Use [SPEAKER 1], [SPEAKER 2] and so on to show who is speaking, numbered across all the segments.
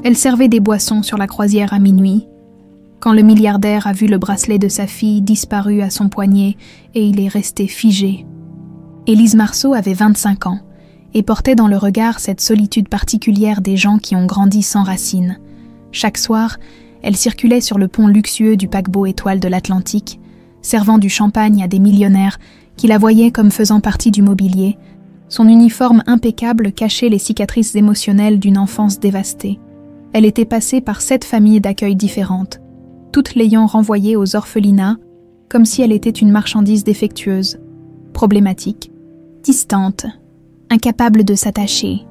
[SPEAKER 1] Elle servait des boissons sur la croisière à minuit, quand le milliardaire a vu le bracelet de sa fille disparu à son poignet et il est resté figé. Élise Marceau avait 25 ans et portait dans le regard cette solitude particulière des gens qui ont grandi sans racines. Chaque soir, elle circulait sur le pont luxueux du paquebot Étoile de l'Atlantique, servant du champagne à des millionnaires qui la voyaient comme faisant partie du mobilier. Son uniforme impeccable cachait les cicatrices émotionnelles d'une enfance dévastée. Elle était passée par 7 familles d'accueil différentes, toutes l'ayant renvoyée aux orphelinats, comme si elle était une marchandise défectueuse, problématique, distante, incapable de s'attacher.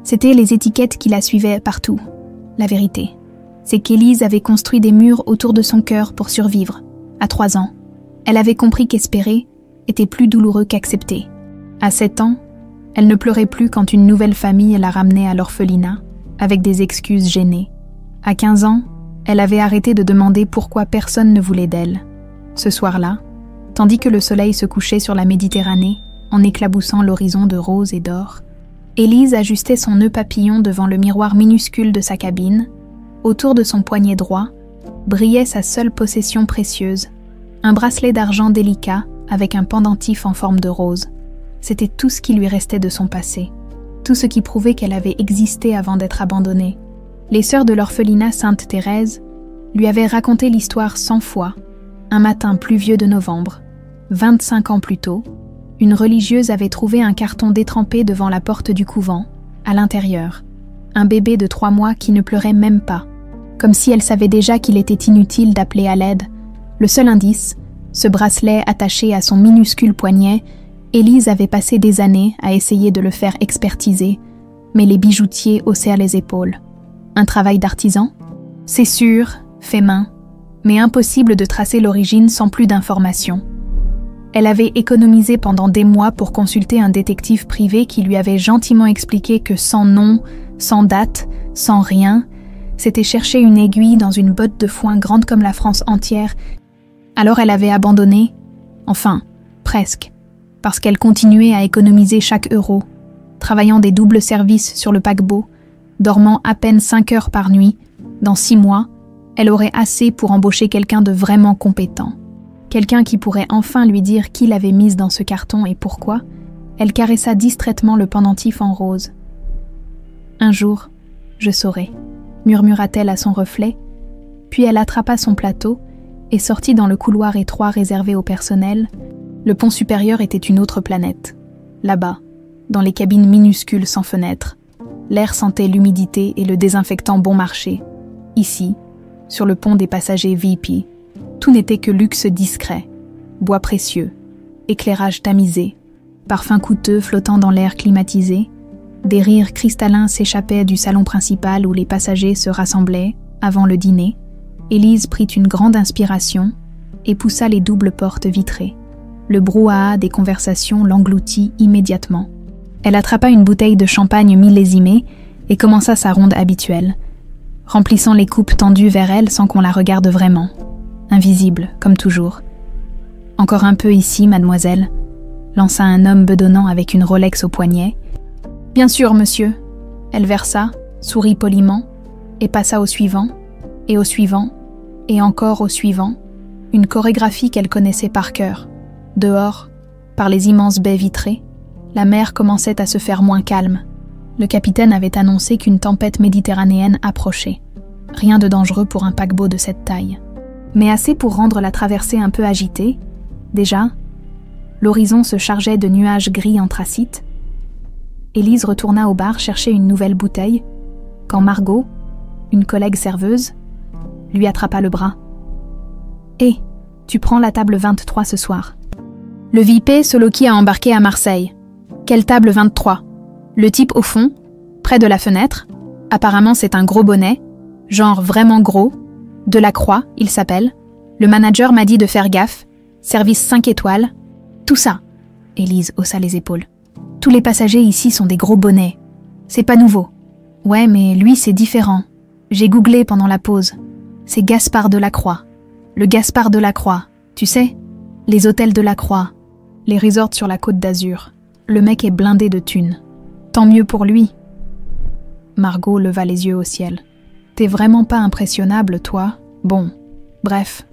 [SPEAKER 1] C'étaient les étiquettes qui la suivaient partout. La vérité, c'est qu'Élise avait construit des murs autour de son cœur pour survivre. À 3 ans, elle avait compris qu'espérer était plus douloureux qu'accepter. À 7 ans, elle ne pleurait plus quand une nouvelle famille la ramenait à l'orphelinat, avec des excuses gênées. À 15 ans, elle avait arrêté de demander pourquoi personne ne voulait d'elle. Ce soir-là, tandis que le soleil se couchait sur la Méditerranée, en éclaboussant l'horizon de rose et d'or, Élise ajustait son nœud papillon devant le miroir minuscule de sa cabine. Autour de son poignet droit, brillait sa seule possession précieuse, un bracelet d'argent délicat avec un pendentif en forme de rose. C'était tout ce qui lui restait de son passé, tout ce qui prouvait qu'elle avait existé avant d'être abandonnée. Les sœurs de l'orphelinat Sainte-Thérèse lui avaient raconté l'histoire 100 fois. Un matin pluvieux de novembre, 25 ans plus tôt, une religieuse avait trouvé un carton détrempé devant la porte du couvent, à l'intérieur. Un bébé de 3 mois qui ne pleurait même pas, comme si elle savait déjà qu'il était inutile d'appeler à l'aide. Le seul indice, ce bracelet attaché à son minuscule poignet, Élise avait passé des années à essayer de le faire expertiser, mais les bijoutiers haussèrent les épaules. Un travail d'artisan? C'est sûr, fait main, mais impossible de tracer l'origine sans plus d'informations. Elle avait économisé pendant des mois pour consulter un détective privé qui lui avait gentiment expliqué que sans nom, sans date, sans rien, c'était chercher une aiguille dans une botte de foin grande comme la France entière. Alors elle avait abandonné, enfin, presque, parce qu'elle continuait à économiser chaque euro, travaillant des doubles services sur le paquebot, dormant à peine 5 heures par nuit. Dans 6 mois, elle aurait assez pour embaucher quelqu'un de vraiment compétent. Quelqu'un qui pourrait enfin lui dire qui l'avait mise dans ce carton et pourquoi. Elle caressa distraitement le pendentif en rose. « Un jour, je saurai », murmura-t-elle à son reflet, puis elle attrapa son plateau et sortit dans le couloir étroit réservé au personnel. Le pont supérieur était une autre planète. Là-bas, dans les cabines minuscules sans fenêtres, l'air sentait l'humidité et le désinfectant bon marché. Ici, sur le pont des passagers VIP, tout n'était que luxe discret, bois précieux, éclairage tamisé, parfums coûteux flottant dans l'air climatisé. Des rires cristallins s'échappaient du salon principal où les passagers se rassemblaient avant le dîner. Élise prit une grande inspiration et poussa les doubles portes vitrées. Le brouhaha des conversations l'engloutit immédiatement. Elle attrapa une bouteille de champagne millésimée et commença sa ronde habituelle, remplissant les coupes tendues vers elle sans qu'on la regarde vraiment. Invisible, comme toujours. « Encore un peu ici, mademoiselle », lança un homme bedonnant avec une Rolex au poignet. « Bien sûr, monsieur ». Elle versa, sourit poliment, et passa au suivant, et encore au suivant, une chorégraphie qu'elle connaissait par cœur. Dehors, par les immenses baies vitrées, la mer commençait à se faire moins calme. Le capitaine avait annoncé qu'une tempête méditerranéenne approchait. Rien de dangereux pour un paquebot de cette taille. Mais assez pour rendre la traversée un peu agitée. Déjà, l'horizon se chargeait de nuages gris anthracite. Élise retourna au bar chercher une nouvelle bouteille, quand Margot, une collègue serveuse, lui attrapa le bras. « Hé, tu prends la table 23 ce soir. » Le VIP Soloki a embarqué à Marseille. Quelle table 23 ? Le type au fond, près de la fenêtre. Apparemment c'est un gros bonnet, genre vraiment gros. Delacroix, il s'appelle. Le manager m'a dit de faire gaffe. Service 5 étoiles. Tout ça. Élise haussa les épaules. Tous les passagers ici sont des gros bonnets. C'est pas nouveau. Ouais, mais lui c'est différent. J'ai googlé pendant la pause. C'est Gaspard Delacroix. Le Gaspard Delacroix, tu sais, les hôtels Delacroix, les resorts sur la Côte d'Azur. Le mec est blindé de thunes. Tant mieux pour lui. Margot leva les yeux au ciel. T'es vraiment pas impressionnable, toi. Bon, bref.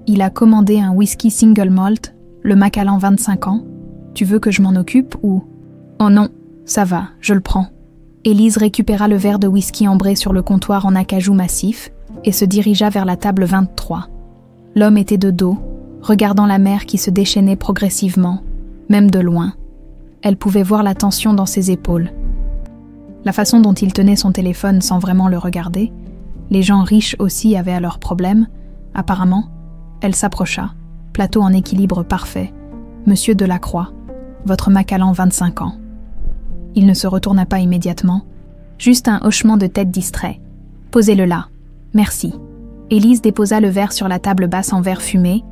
[SPEAKER 1] Il a commandé un whisky single malt, le Macallan 25 ans. Tu veux que je m'en occupe ou... Oh non, ça va, je le prends. Élise récupéra le verre de whisky ambré sur le comptoir en acajou massif et se dirigea vers la table 23. L'homme était de dos, regardant la mer qui se déchaînait progressivement, même de loin. Elle pouvait voir la tension dans ses épaules. La façon dont il tenait son téléphone sans vraiment le regarder, les gens riches aussi avaient à leurs problèmes, apparemment. Elle s'approcha, plateau en équilibre parfait. Monsieur Delacroix, votre Macallan 25 ans. Il ne se retourna pas immédiatement, juste un hochement de tête distrait. Posez-le là. Merci. Élise déposa le verre sur la table basse en verre fumé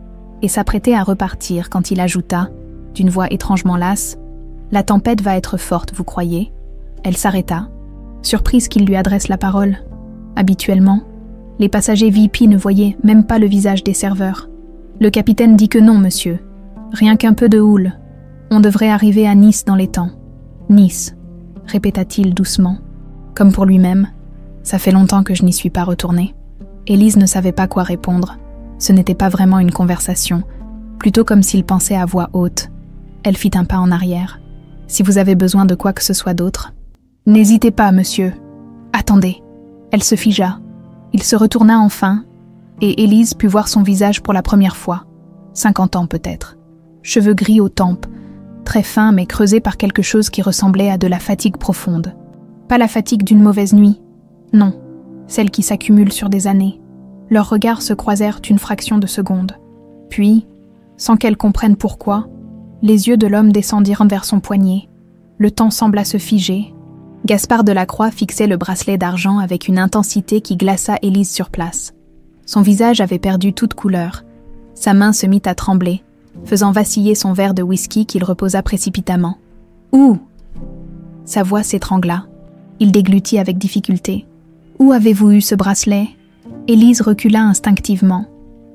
[SPEAKER 1] et s'apprêtait à repartir quand il ajouta, d'une voix étrangement lasse, « La tempête va être forte, vous croyez ?» Elle s'arrêta, surprise qu'il lui adresse la parole. Habituellement, les passagers VIP ne voyaient même pas le visage des serveurs. Le capitaine dit que non, monsieur. Rien qu'un peu de houle. On devrait arriver à Nice dans les temps. Nice, répéta-t-il doucement, comme pour lui-même. Ça fait longtemps que je n'y suis pas retournée. Élise ne savait pas quoi répondre. Ce n'était pas vraiment une conversation, plutôt comme s'il pensait à voix haute. Elle fit un pas en arrière. Si vous avez besoin de quoi que ce soit d'autre, n'hésitez pas, monsieur. Attendez. Elle se figea. Il se retourna enfin, et Élise put voir son visage pour la première fois. 50 ans peut-être. Cheveux gris aux tempes, très fins mais creusés par quelque chose qui ressemblait à de la fatigue profonde. Pas la fatigue d'une mauvaise nuit. Non, celle qui s'accumule sur des années. Leurs regards se croisèrent une fraction de seconde. Puis, sans qu'elle comprenne pourquoi, les yeux de l'homme descendirent vers son poignet. Le temps sembla se figer. Gaspard Delacroix fixait le bracelet d'argent avec une intensité qui glaça Élise sur place. Son visage avait perdu toute couleur. Sa main se mit à trembler, faisant vaciller son verre de whisky qu'il reposa précipitamment. « Où » Sa voix s'étrangla. Il déglutit avec difficulté. « Où avez-vous eu ce bracelet » Élise recula instinctivement,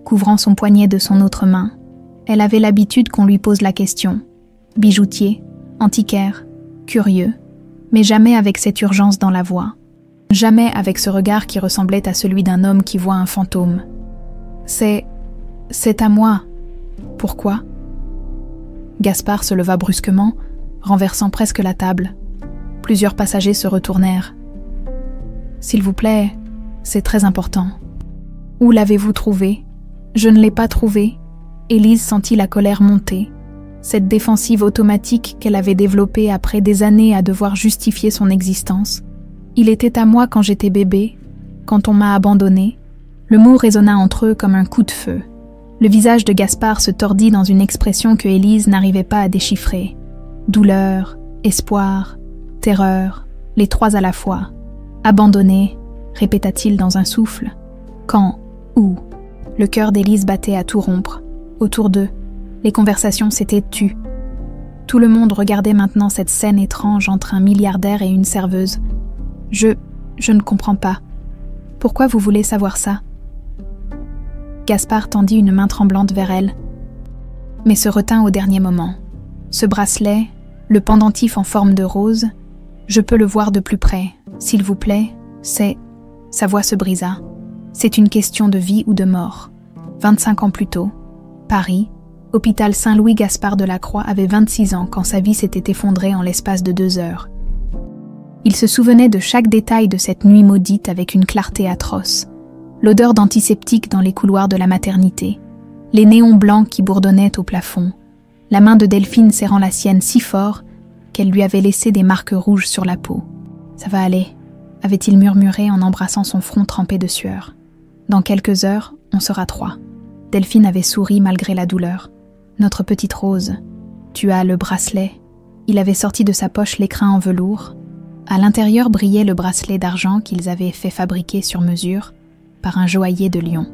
[SPEAKER 1] couvrant son poignet de son autre main. Elle avait l'habitude qu'on lui pose la question. Bijoutier, antiquaire, curieux, mais jamais avec cette urgence dans la voix. Jamais avec ce regard qui ressemblait à celui d'un homme qui voit un fantôme. « C'est à moi. » Pourquoi ? Gaspard se leva brusquement, renversant presque la table. Plusieurs passagers se retournèrent. « S'il vous plaît, c'est très important. »« Où l'avez-vous trouvé ?»« Je ne l'ai pas trouvé. » Élise sentit la colère monter, cette défensive automatique qu'elle avait développée après des années à devoir justifier son existence. « Il était à moi quand j'étais bébé, quand on m'a abandonnée. » Le mot résonna entre eux comme un coup de feu. Le visage de Gaspard se tordit dans une expression que Élise n'arrivait pas à déchiffrer. Douleur, espoir, terreur, les trois à la fois. « Abandonné », répéta-t-il dans un souffle. « Quand ? Où ?» Le cœur d'Élise battait à tout rompre. Autour d'eux, les conversations s'étaient tues. Tout le monde regardait maintenant cette scène étrange entre un milliardaire et une serveuse. Je ne comprends pas. Pourquoi vous voulez savoir ça ? Gaspard tendit une main tremblante vers elle, mais se retint au dernier moment. Ce bracelet, le pendentif en forme de rose, je peux le voir de plus près. S'il vous plaît, c'est... Sa voix se brisa. C'est une question de vie ou de mort. 25 ans plus tôt, Paris, hôpital Saint-Louis. Gaspard Delacroix avait 26 ans quand sa vie s'était effondrée en l'espace de 2 heures. Il se souvenait de chaque détail de cette nuit maudite avec une clarté atroce. L'odeur d'antiseptique dans les couloirs de la maternité, les néons blancs qui bourdonnaient au plafond, la main de Delphine serrant la sienne si fort qu'elle lui avait laissé des marques rouges sur la peau. « Ça va aller », avait-il murmuré en embrassant son front trempé de sueur. « Dans quelques heures, on sera 3. » Delphine avait souri malgré la douleur. « Notre petite Rose, tu as le bracelet. » Il avait sorti de sa poche l'écrin en velours. À l'intérieur brillait le bracelet d'argent qu'ils avaient fait fabriquer sur mesure par un joaillier de Lyon,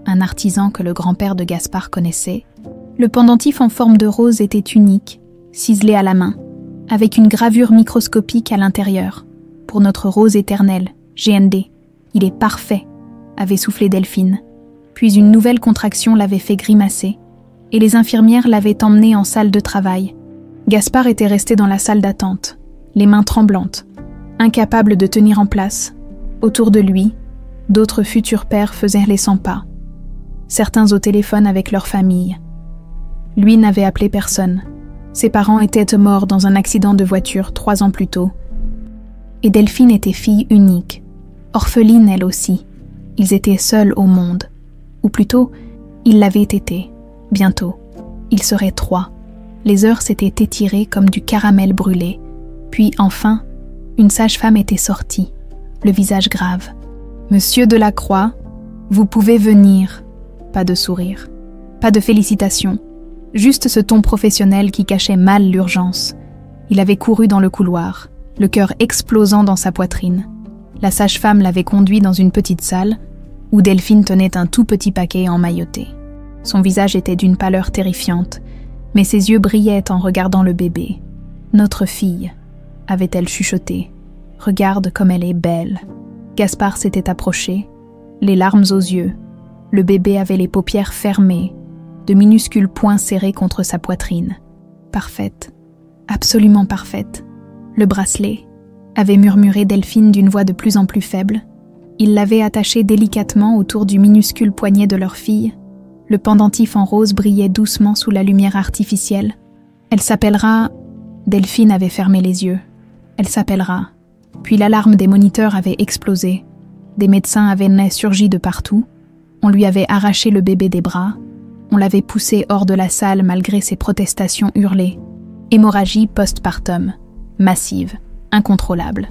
[SPEAKER 1] un artisan que le grand-père de Gaspard connaissait. Le pendentif en forme de rose était unique, ciselé à la main, avec une gravure microscopique à l'intérieur. « Pour notre Rose éternelle, GND, il est parfait », avait soufflé Delphine. Puis une nouvelle contraction l'avait fait grimacer, et les infirmières l'avaient emmené en salle de travail. Gaspard était resté dans la salle d'attente, les mains tremblantes, incapable de tenir en place. Autour de lui, D'autres futurs pères faisaient les 100 pas. Certains au téléphone avec leur famille. Lui n'avait appelé personne. Ses parents étaient morts dans un accident de voiture 3 ans plus tôt. Et Delphine était fille unique, orpheline elle aussi. Ils étaient seuls au monde. Ou plutôt, ils l'avaient été. Bientôt. Ils seraient 3. Les heures s'étaient étirées comme du caramel brûlé. Puis enfin, une sage-femme était sortie, le visage grave. « Monsieur Delacroix, vous pouvez venir. » Pas de sourire, pas de félicitations, juste ce ton professionnel qui cachait mal l'urgence. Il avait couru dans le couloir, le cœur explosant dans sa poitrine. La sage-femme l'avait conduit dans une petite salle où Delphine tenait un tout petit paquet emmailloté. Son visage était d'une pâleur terrifiante, mais ses yeux brillaient en regardant le bébé. « Notre fille », avait-elle chuchoté. « Regarde comme elle est belle. » Gaspard s'était approché, les larmes aux yeux. Le bébé avait les paupières fermées, de minuscules poings serrés contre sa poitrine. Parfaite, absolument parfaite. Le bracelet, avait murmuré Delphine d'une voix de plus en plus faible. Il l'avait attaché délicatement autour du minuscule poignet de leur fille. Le pendentif en rose brillait doucement sous la lumière artificielle. Elle s'appellera... Delphine avait fermé les yeux. Elle s'appellera... Puis l'alarme des moniteurs avait explosé. Des médecins avaient surgi de partout. On lui avait arraché le bébé des bras. On l'avait poussé hors de la salle malgré ses protestations hurlées. Hémorragie postpartum. Massive. Incontrôlable.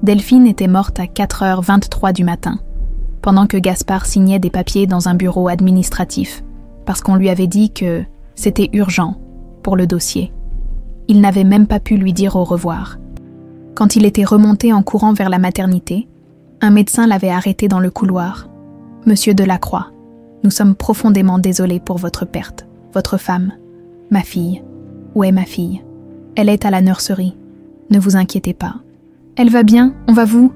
[SPEAKER 1] Delphine était morte à 4h23 du matin, pendant que Gaspard signait des papiers dans un bureau administratif, parce qu'on lui avait dit que c'était urgent pour le dossier. Il n'avait même pas pu lui dire au revoir. Quand il était remonté en courant vers la maternité, un médecin l'avait arrêté dans le couloir. « Monsieur Delacroix, nous sommes profondément désolés pour votre perte. Votre femme, ma fille. Où est ma fille? Elle est à la nurserie. Ne vous inquiétez pas. » « Elle va bien, on va vous ?»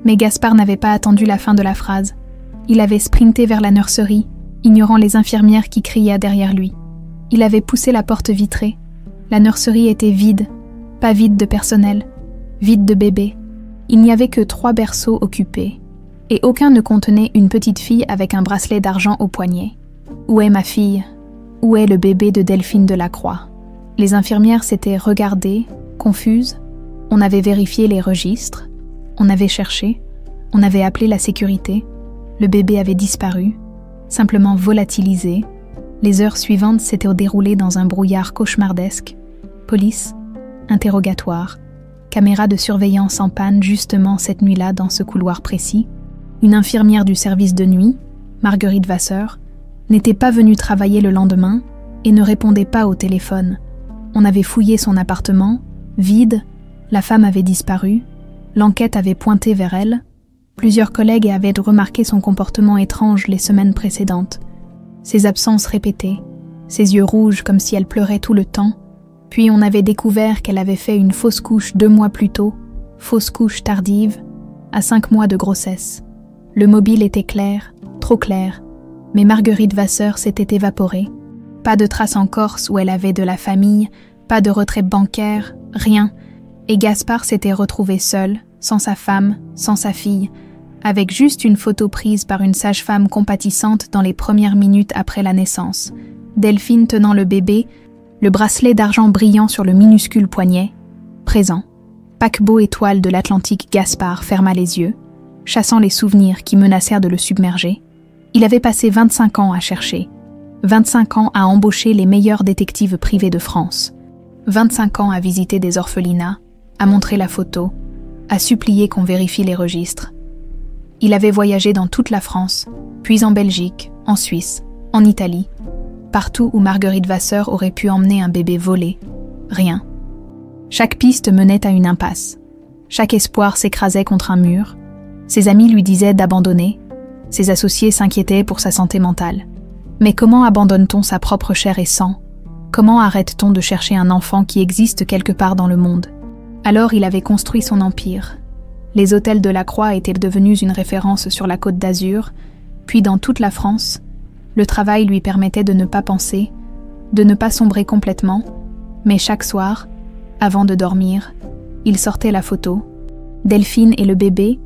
[SPEAKER 1] Mais Gaspard n'avait pas attendu la fin de la phrase. Il avait sprinté vers la nurserie, ignorant les infirmières qui criaient derrière lui. Il avait poussé la porte vitrée. La nurserie était vide, pas vide de personnel, vide de bébés. Il n'y avait que 3 berceaux occupés, et aucun ne contenait une petite fille avec un bracelet d'argent au poignet. « Où est ma fille? Où est le bébé de Delphine Delacroix ?» Les infirmières s'étaient regardées, confuses. On avait vérifié les registres, on avait cherché, on avait appelé la sécurité, le bébé avait disparu, simplement volatilisé. Les heures suivantes s'étaient déroulées dans un brouillard cauchemardesque. Police, interrogatoire, caméra de surveillance en panne justement cette nuit-là dans ce couloir précis. Une infirmière du service de nuit, Marguerite Vasseur, n'était pas venue travailler le lendemain et ne répondait pas au téléphone. On avait fouillé son appartement, vide. La femme avait disparu, l'enquête avait pointé vers elle, plusieurs collègues avaient remarqué son comportement étrange les semaines précédentes, ses absences répétées, ses yeux rouges comme si elle pleurait tout le temps, puis on avait découvert qu'elle avait fait une fausse couche 2 mois plus tôt, fausse couche tardive, à 5 mois de grossesse. Le mobile était clair, trop clair, mais Marguerite Vasseur s'était évaporée. Pas de traces en Corse où elle avait de la famille, pas de retrait bancaire, rien. Et Gaspard s'était retrouvé seul, sans sa femme, sans sa fille, avec juste une photo prise par une sage-femme compatissante dans les premières minutes après la naissance. Delphine tenant le bébé, le bracelet d'argent brillant sur le minuscule poignet. Présent. Paquebot étoile de l'Atlantique Gaspard ferma les yeux, chassant les souvenirs qui menacèrent de le submerger. Il avait passé 25 ans à chercher, 25 ans à embaucher les meilleurs détectives privés de France, 25 ans à visiter des orphelinats, à montrer la photo, à supplier qu'on vérifie les registres. Il avait voyagé dans toute la France, puis en Belgique, en Suisse, en Italie, partout où Marguerite Vasseur aurait pu emmener un bébé volé. Rien. Chaque piste menait à une impasse. Chaque espoir s'écrasait contre un mur. Ses amis lui disaient d'abandonner. Ses associés s'inquiétaient pour sa santé mentale. Mais comment abandonne-t-on sa propre chair et sang? Comment arrête-t-on de chercher un enfant qui existe quelque part dans le monde? Alors il avait construit son empire. Les hôtels de la Croix étaient devenus une référence sur la Côte d'Azur, puis dans toute la France. Le travail lui permettait de ne pas penser, de ne pas sombrer complètement, mais chaque soir, avant de dormir, il sortait la photo. Delphine et le bébé,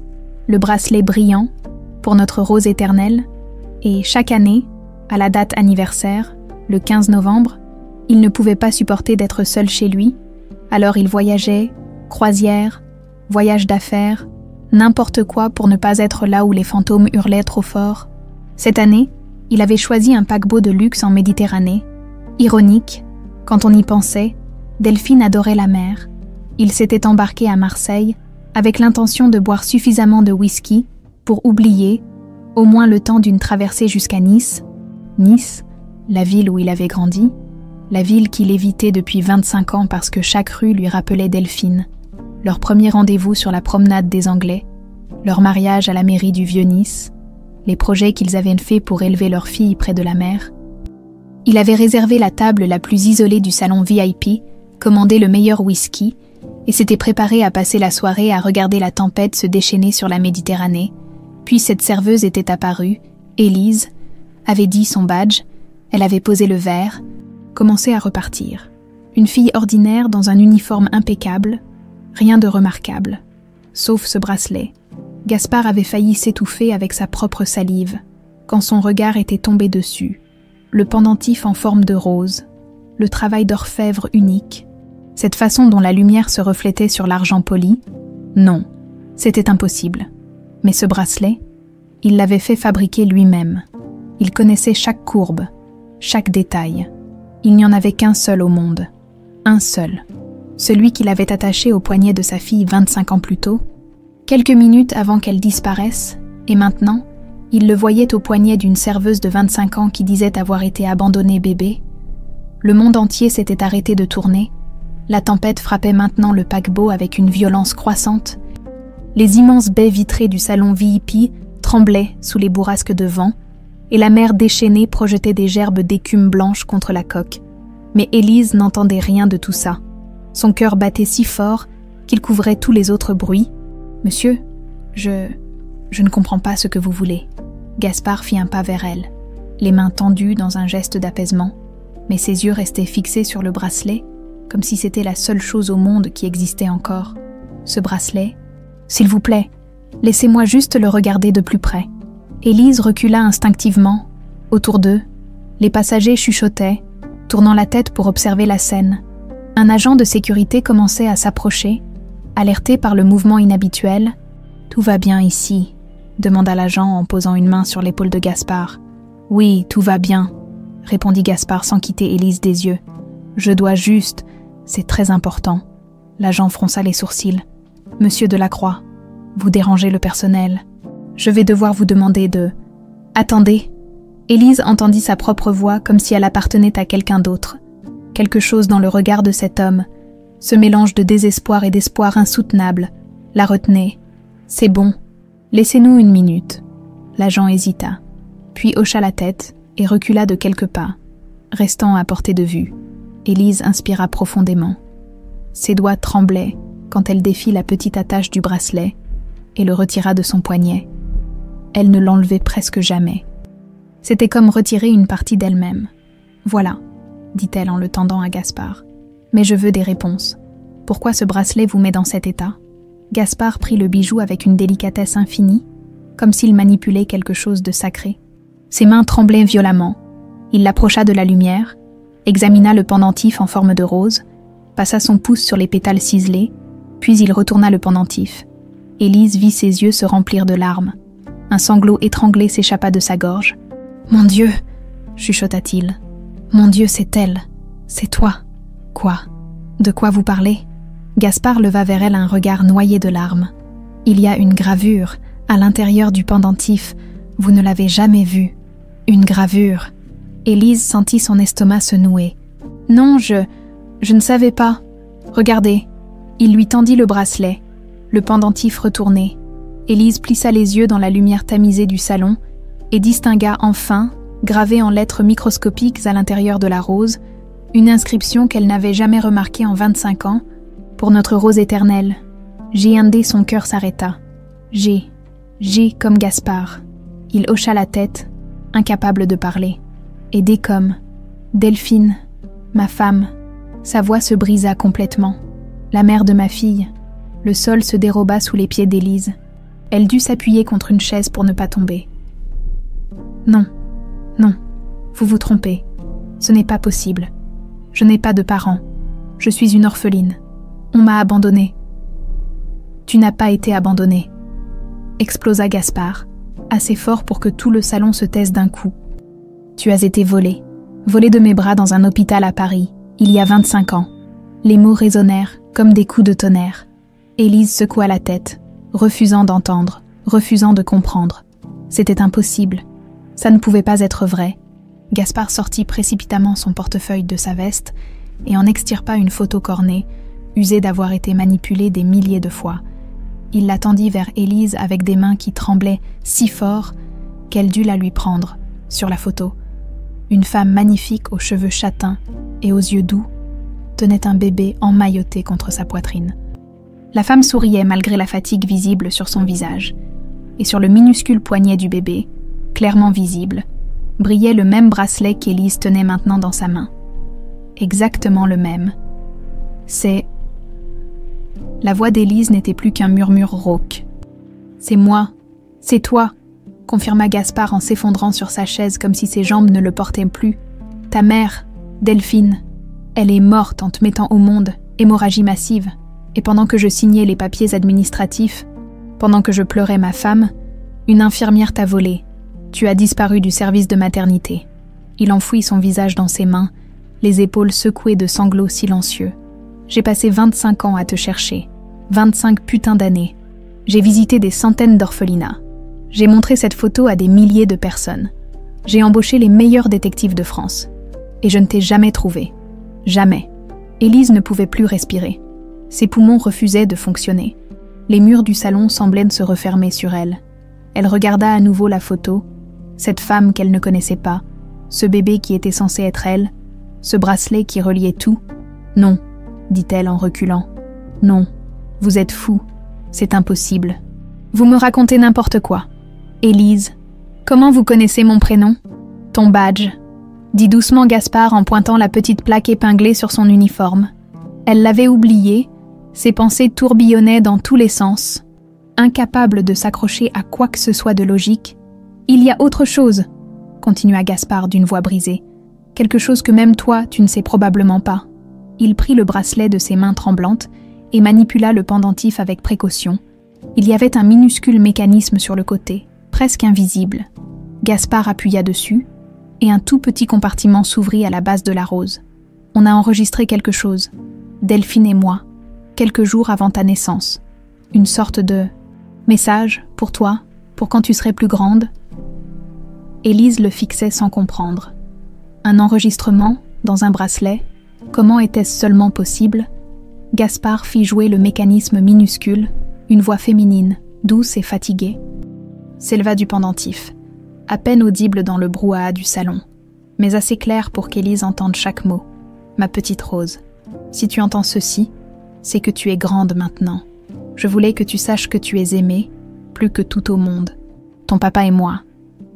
[SPEAKER 1] le bracelet brillant, pour notre rose éternelle, et chaque année, à la date anniversaire, le 15 novembre, il ne pouvait pas supporter d'être seul chez lui, alors il voyageait, croisière, voyage d'affaires, n'importe quoi pour ne pas être là où les fantômes hurlaient trop fort. Cette année, il avait choisi un paquebot de luxe en Méditerranée. Ironique, quand on y pensait, Delphine adorait la mer. Il s'était embarqué à Marseille avec l'intention de boire suffisamment de whisky pour oublier, au moins le temps d'une traversée jusqu'à Nice. Nice, la ville où il avait grandi, la ville qu'il évitait depuis 25 ans parce que chaque rue lui rappelait Delphine, leur premier rendez-vous sur la promenade des Anglais, leur mariage à la mairie du Vieux-Nice, les projets qu'ils avaient faits pour élever leur fille près de la mer. Il avait réservé la table la plus isolée du salon VIP, commandé le meilleur whisky, et s'était préparé à passer la soirée à regarder la tempête se déchaîner sur la Méditerranée. Puis cette serveuse était apparue, Élise, avait dit son badge, elle avait posé le verre, commençait à repartir. Une fille ordinaire dans un uniforme impeccable, rien de remarquable, sauf ce bracelet. Gaspard avait failli s'étouffer avec sa propre salive, quand son regard était tombé dessus. Le pendentif en forme de rose, le travail d'orfèvre unique, cette façon dont la lumière se reflétait sur l'argent poli, non, c'était impossible. Mais ce bracelet, il l'avait fait fabriquer lui-même. Il connaissait chaque courbe, chaque détail. Il n'y en avait qu'un seul au monde. Un seul. Celui qu'il avait attaché au poignet de sa fille 25 ans plus tôt, quelques minutes avant qu'elle disparaisse, et maintenant, il le voyait au poignet d'une serveuse de 25 ans qui disait avoir été abandonnée bébé. Le monde entier s'était arrêté de tourner. La tempête frappait maintenant le paquebot avec une violence croissante. Les immenses baies vitrées du salon VIP tremblaient sous les bourrasques de vent, et la mer déchaînée projetait des gerbes d'écume blanche contre la coque. Mais Élise n'entendait rien de tout ça. Son cœur battait si fort qu'il couvrait tous les autres bruits. « Monsieur, je ne comprends pas ce que vous voulez. » Gaspard fit un pas vers elle, les mains tendues dans un geste d'apaisement, mais ses yeux restaient fixés sur le bracelet, comme si c'était la seule chose au monde qui existait encore. Ce bracelet, « S'il vous plaît, laissez-moi juste le regarder de plus près. » Élise recula instinctivement. Autour d'eux, les passagers chuchotaient, tournant la tête pour observer la scène. Un agent de sécurité commençait à s'approcher, alerté par le mouvement inhabituel. « Tout va bien ici ?» demanda l'agent en posant une main sur l'épaule de Gaspard. « Oui, tout va bien », répondit Gaspard sans quitter Élise des yeux. « Je dois juste, c'est très important. » L'agent fronça les sourcils. « Monsieur Delacroix, vous dérangez le personnel. Je vais devoir vous demander de... » « Attendez !» Élise entendit sa propre voix comme si elle appartenait à quelqu'un d'autre. Quelque chose dans le regard de cet homme, ce mélange de désespoir et d'espoir insoutenable, la retenait. « C'est bon, laissez-nous une minute. » L'agent hésita, puis hocha la tête et recula de quelques pas, restant à portée de vue. Élise inspira profondément. Ses doigts tremblaient quand elle défit la petite attache du bracelet et le retira de son poignet. Elle ne l'enlevait presque jamais. C'était comme retirer une partie d'elle-même. « Voilà », dit-elle en le tendant à Gaspard. « Mais je veux des réponses. Pourquoi ce bracelet vous met dans cet état ?» Gaspard prit le bijou avec une délicatesse infinie, comme s'il manipulait quelque chose de sacré. Ses mains tremblaient violemment. Il l'approcha de la lumière, examina le pendentif en forme de rose, passa son pouce sur les pétales ciselés, puis il retourna le pendentif. Élise vit ses yeux se remplir de larmes. Un sanglot étranglé s'échappa de sa gorge. « Mon Dieu !» chuchota-t-il. « Mon Dieu, c'est elle. C'est toi. »« Quoi ? De quoi vous parlez ?» Gaspard leva vers elle un regard noyé de larmes. « Il y a une gravure à l'intérieur du pendentif. Vous ne l'avez jamais vue. Une gravure. » Élise sentit son estomac se nouer. « Non, je ne savais pas. Regardez. » Il lui tendit le bracelet, le pendentif retourné. Élise plissa les yeux dans la lumière tamisée du salon et distingua enfin, gravée en lettres microscopiques à l'intérieur de la rose, une inscription qu'elle n'avait jamais remarquée en 25 ans. « Pour notre rose éternelle. » G1D, son cœur s'arrêta. G comme Gaspard. Il hocha la tête, incapable de parler. Et D comme Delphine, ma femme. Sa voix se brisa complètement. La mère de ma fille. Le sol se déroba sous les pieds d'Élise. Elle dut s'appuyer contre une chaise pour ne pas tomber. Non, non, vous vous trompez. Ce n'est pas possible. Je n'ai pas de parents. Je suis une orpheline. On m'a abandonnée. Tu n'as pas été abandonnée, explosa Gaspard, assez fort pour que tout le salon se taise d'un coup. Tu as été volée de mes bras dans un hôpital à Paris, il y a 25 ans. Les mots résonnèrent comme des coups de tonnerre. Élise secoua la tête, refusant d'entendre, refusant de comprendre. C'était impossible. Ça ne pouvait pas être vrai. Gaspard sortit précipitamment son portefeuille de sa veste et en extirpa une photo cornée, usée d'avoir été manipulée des milliers de fois. Il la tendit vers Élise avec des mains qui tremblaient si fort qu'elle dut la lui prendre, sur la photo. Une femme magnifique aux cheveux châtains et aux yeux doux tenait un bébé emmailloté contre sa poitrine. La femme souriait malgré la fatigue visible sur son visage, et sur le minuscule poignet du bébé, clairement visible, brillait le même bracelet qu'Élise tenait maintenant dans sa main. Exactement le même. C'est... La voix d'Élise n'était plus qu'un murmure rauque. « C'est moi, c'est toi !» confirma Gaspard en s'effondrant sur sa chaise comme si ses jambes ne le portaient plus. « Ta mère, Delphine, elle est morte en te mettant au monde, hémorragie massive. Et pendant que je signais les papiers administratifs, pendant que je pleurais ma femme, une infirmière t'a volé. Tu as disparu du service de maternité. » Il enfouit son visage dans ses mains, les épaules secouées de sanglots silencieux. « J'ai passé 25 ans à te chercher. 25 putains d'années. J'ai visité des centaines d'orphelinats. J'ai montré cette photo à des milliers de personnes. J'ai embauché les meilleurs détectives de France. Et je ne t'ai jamais trouvé. Jamais. » Élise ne pouvait plus respirer. Ses poumons refusaient de fonctionner. Les murs du salon semblaient se refermer sur elle. Elle regarda à nouveau la photo, cette femme qu'elle ne connaissait pas, ce bébé qui était censé être elle, ce bracelet qui reliait tout. « Non », dit-elle en reculant. « Non, vous êtes fou, c'est impossible. Vous me racontez n'importe quoi. Élise, comment vous connaissez mon prénom ? Ton badge », dit doucement Gaspard en pointant la petite plaque épinglée sur son uniforme. Elle l'avait oublié, ses pensées tourbillonnaient dans tous les sens. Incapable de s'accrocher à quoi que ce soit de logique. « Il y a autre chose », continua Gaspard d'une voix brisée. « Quelque chose que même toi, tu ne sais probablement pas. » Il prit le bracelet de ses mains tremblantes et manipula le pendentif avec précaution. Il y avait un minuscule mécanisme sur le côté, presque invisible. Gaspard appuya dessus, et un tout petit compartiment s'ouvrit à la base de la rose. On a enregistré quelque chose, Delphine et moi, quelques jours avant ta naissance. Une sorte de message pour toi, pour quand tu serais plus grande. Élise le fixait sans comprendre. Un enregistrement, dans un bracelet, comment était-ce seulement possible ? Gaspard fit jouer le mécanisme minuscule, une voix féminine, douce et fatiguée, s'éleva du pendentif, à peine audible dans le brouhaha du salon, mais assez clair pour qu'Élise entende chaque mot. « Ma petite Rose, si tu entends ceci, c'est que tu es grande maintenant. Je voulais que tu saches que tu es aimée, plus que tout au monde. Ton papa et moi,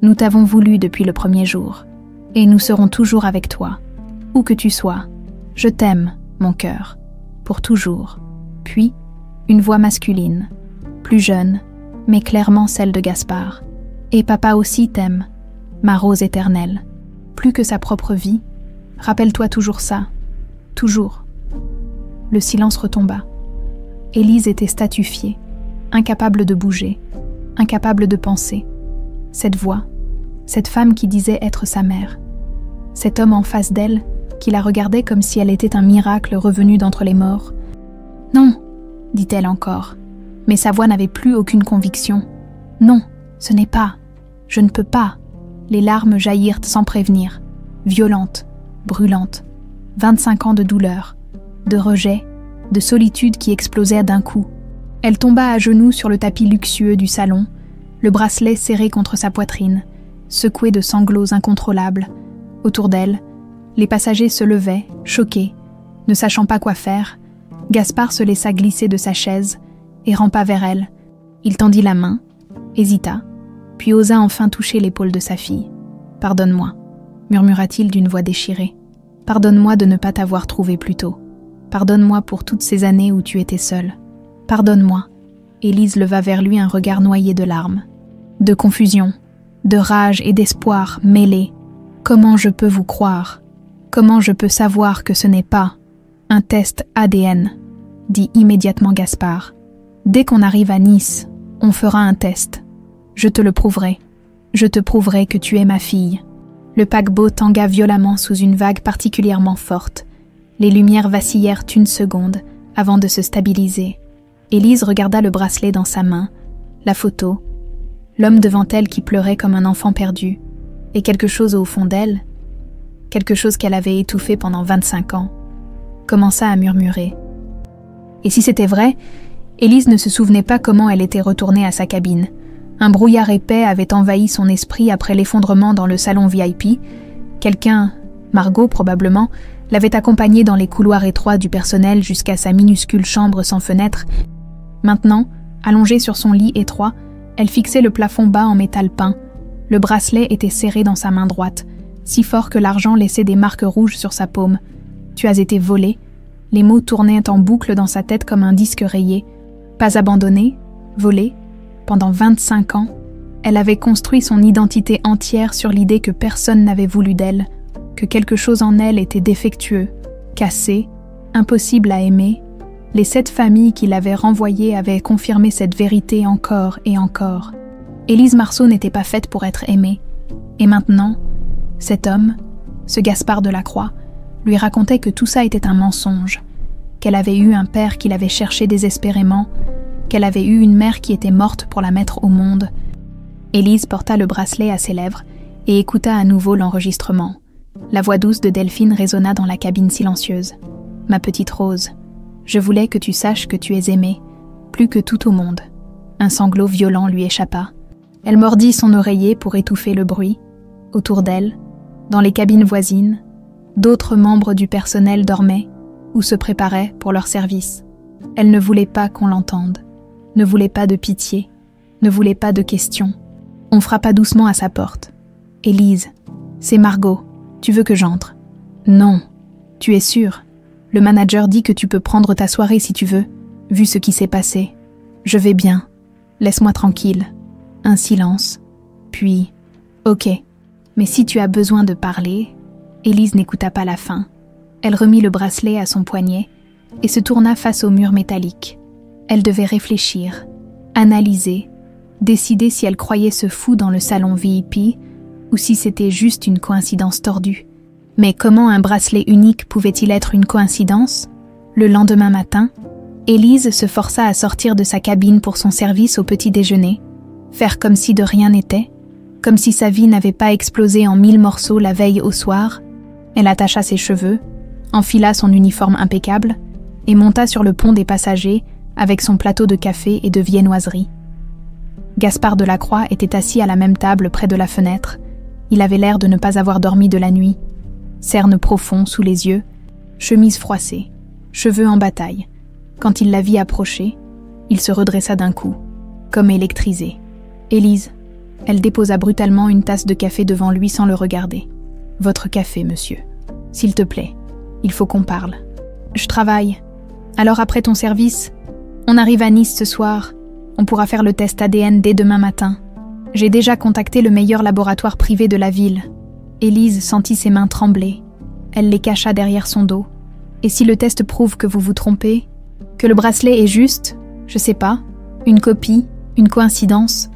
[SPEAKER 1] nous t'avons voulu depuis le premier jour, et nous serons toujours avec toi, où que tu sois. Je t'aime, mon cœur, pour toujours. » Puis, une voix masculine, plus jeune, mais clairement celle de Gaspard. « Et papa aussi t'aime, ma Rose éternelle, plus que sa propre vie. Rappelle-toi toujours ça, toujours. » Le silence retomba. Élise était statufiée, incapable de bouger, incapable de penser. Cette voix, cette femme qui disait être sa mère, cet homme en face d'elle qui la regardait comme si elle était un miracle revenu d'entre les morts. « Non », dit-elle encore, mais sa voix n'avait plus aucune conviction. « Non, ce n'est pas. Je ne peux pas. » Les larmes jaillirent sans prévenir, violentes, brûlantes. 25 ans de douleur, de rejet, de solitude qui explosèrent d'un coup. Elle tomba à genoux sur le tapis luxueux du salon, le bracelet serré contre sa poitrine, secoué de sanglots incontrôlables. Autour d'elle, les passagers se levaient, choqués, ne sachant pas quoi faire. Gaspard se laissa glisser de sa chaise et rampa vers elle. Il tendit la main, hésita, puis osa enfin toucher l'épaule de sa fille. « Pardonne-moi », murmura-t-il d'une voix déchirée. « Pardonne-moi de ne pas t'avoir trouvée plus tôt. Pardonne-moi pour toutes ces années où tu étais seule. Pardonne-moi, Élise leva vers lui un regard noyé de larmes. De confusion, de rage et d'espoir mêlés. Comment je peux vous croire? Comment je peux savoir que ce n'est pas un test ADN? Dit immédiatement Gaspard. Dès qu'on arrive à Nice, on fera un test. Je te le prouverai. Je te prouverai que tu es ma fille. Le paquebot tangua violemment sous une vague particulièrement forte. Les lumières vacillèrent une seconde avant de se stabiliser. Élise regarda le bracelet dans sa main, la photo, l'homme devant elle qui pleurait comme un enfant perdu, et quelque chose au fond d'elle, quelque chose qu'elle avait étouffé pendant 25 ans, commença à murmurer. Et si c'était vrai, Élise ne se souvenait pas comment elle était retournée à sa cabine. Un brouillard épais avait envahi son esprit après l'effondrement dans le salon VIP. Quelqu'un, Margot probablement, l'avait accompagnée dans les couloirs étroits du personnel jusqu'à sa minuscule chambre sans fenêtre. Maintenant, allongée sur son lit étroit, elle fixait le plafond bas en métal peint. Le bracelet était serré dans sa main droite, si fort que l'argent laissait des marques rouges sur sa paume. « Tu as été volé ». Les mots tournaient en boucle dans sa tête comme un disque rayé. Pas abandonnée, volée. Pendant 25 ans, elle avait construit son identité entière sur l'idée que personne n'avait voulu d'elle, que quelque chose en elle était défectueux, cassé, impossible à aimer. Les 7 familles qui l'avaient renvoyée avaient confirmé cette vérité encore et encore. Élise Marceau n'était pas faite pour être aimée. Et maintenant, cet homme, ce Gaspard Delacroix, lui racontait que tout ça était un mensonge, qu'elle avait eu un père qui l'avait cherché désespérément, qu'elle avait eu une mère qui était morte pour la mettre au monde. Élise porta le bracelet à ses lèvres et écouta à nouveau l'enregistrement. La voix douce de Delphine résonna dans la cabine silencieuse. « Ma petite Rose, je voulais que tu saches que tu es aimée, plus que tout au monde. » Un sanglot violent lui échappa. Elle mordit son oreiller pour étouffer le bruit. Autour d'elle, dans les cabines voisines, d'autres membres du personnel dormaient ou se préparaient pour leur service. Elle ne voulait pas qu'on l'entende, ne voulait pas de pitié, ne voulait pas de questions. On frappa doucement à sa porte. « Élise, c'est Margot, tu veux que j'entre ?»« Non, tu es sûre? Le manager dit que tu peux prendre ta soirée si tu veux, vu ce qui s'est passé. Je vais bien, laisse-moi tranquille. » Un silence, puis « Ok, mais si tu as besoin de parler… » Élise n'écouta pas la fin. Elle remit le bracelet à son poignet et se tourna face au mur métallique. Elle devait réfléchir, analyser, décider si elle croyait ce fou dans le salon VIP ou si c'était juste une coïncidence tordue. Mais comment un bracelet unique pouvait-il être une coïncidence? Le lendemain matin, Élise se força à sortir de sa cabine pour son service au petit déjeuner, faire comme si de rien n'était, comme si sa vie n'avait pas explosé en 1000 morceaux la veille au soir. Elle attacha ses cheveux, enfila son uniforme impeccable et monta sur le pont des passagers avec son plateau de café et de viennoiserie. Gaspard Delacroix était assis à la même table près de la fenêtre. Il avait l'air de ne pas avoir dormi de la nuit. Cernes profonds sous les yeux, chemise froissée, cheveux en bataille. Quand il la vit approcher, il se redressa d'un coup, comme électrisé. « Élise !» Elle déposa brutalement une tasse de café devant lui sans le regarder. « Votre café, monsieur. S'il te plaît, il faut qu'on parle. »« Je travaille. Alors après ton service, on arrive à Nice ce soir. On pourra faire le test ADN dès demain matin. J'ai déjà contacté le meilleur laboratoire privé de la ville. » Élise sentit ses mains trembler. Elle les cacha derrière son dos. « Et si le test prouve que vous vous trompez, que le bracelet est juste, je sais pas, une copie, une coïncidence ?»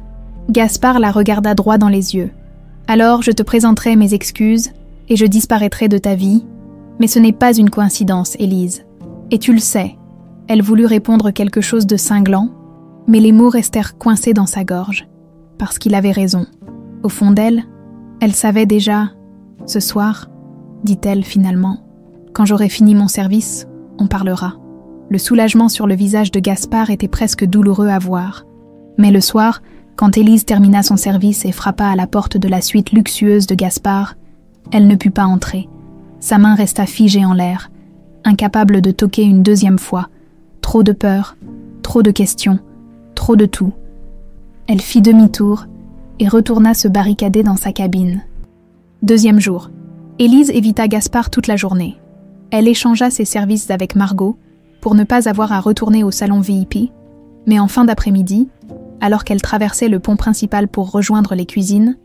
[SPEAKER 1] Gaspard la regarda droit dans les yeux. « Alors je te présenterai mes excuses et je disparaîtrai de ta vie. Mais ce n'est pas une coïncidence, Élise. Et tu le sais. » Elle voulut répondre quelque chose de cinglant, mais les mots restèrent coincés dans sa gorge, parce qu'il avait raison. Au fond d'elle, elle savait déjà. « Ce soir, dit-elle finalement, quand j'aurai fini mon service, on parlera. » Le soulagement sur le visage de Gaspard était presque douloureux à voir. Mais le soir, quand Élise termina son service et frappa à la porte de la suite luxueuse de Gaspard, elle ne put pas entrer. Sa main resta figée en l'air, incapable de toquer une deuxième fois. Trop de peur, trop de questions, trop de tout. Elle fit demi-tour et retourna se barricader dans sa cabine. Deuxième jour. Élise évita Gaspard toute la journée. Elle échangea ses services avec Margot pour ne pas avoir à retourner au salon VIP, Mais en fin d'après-midi, alors qu'elle traversait le pont principal pour rejoindre les cuisines,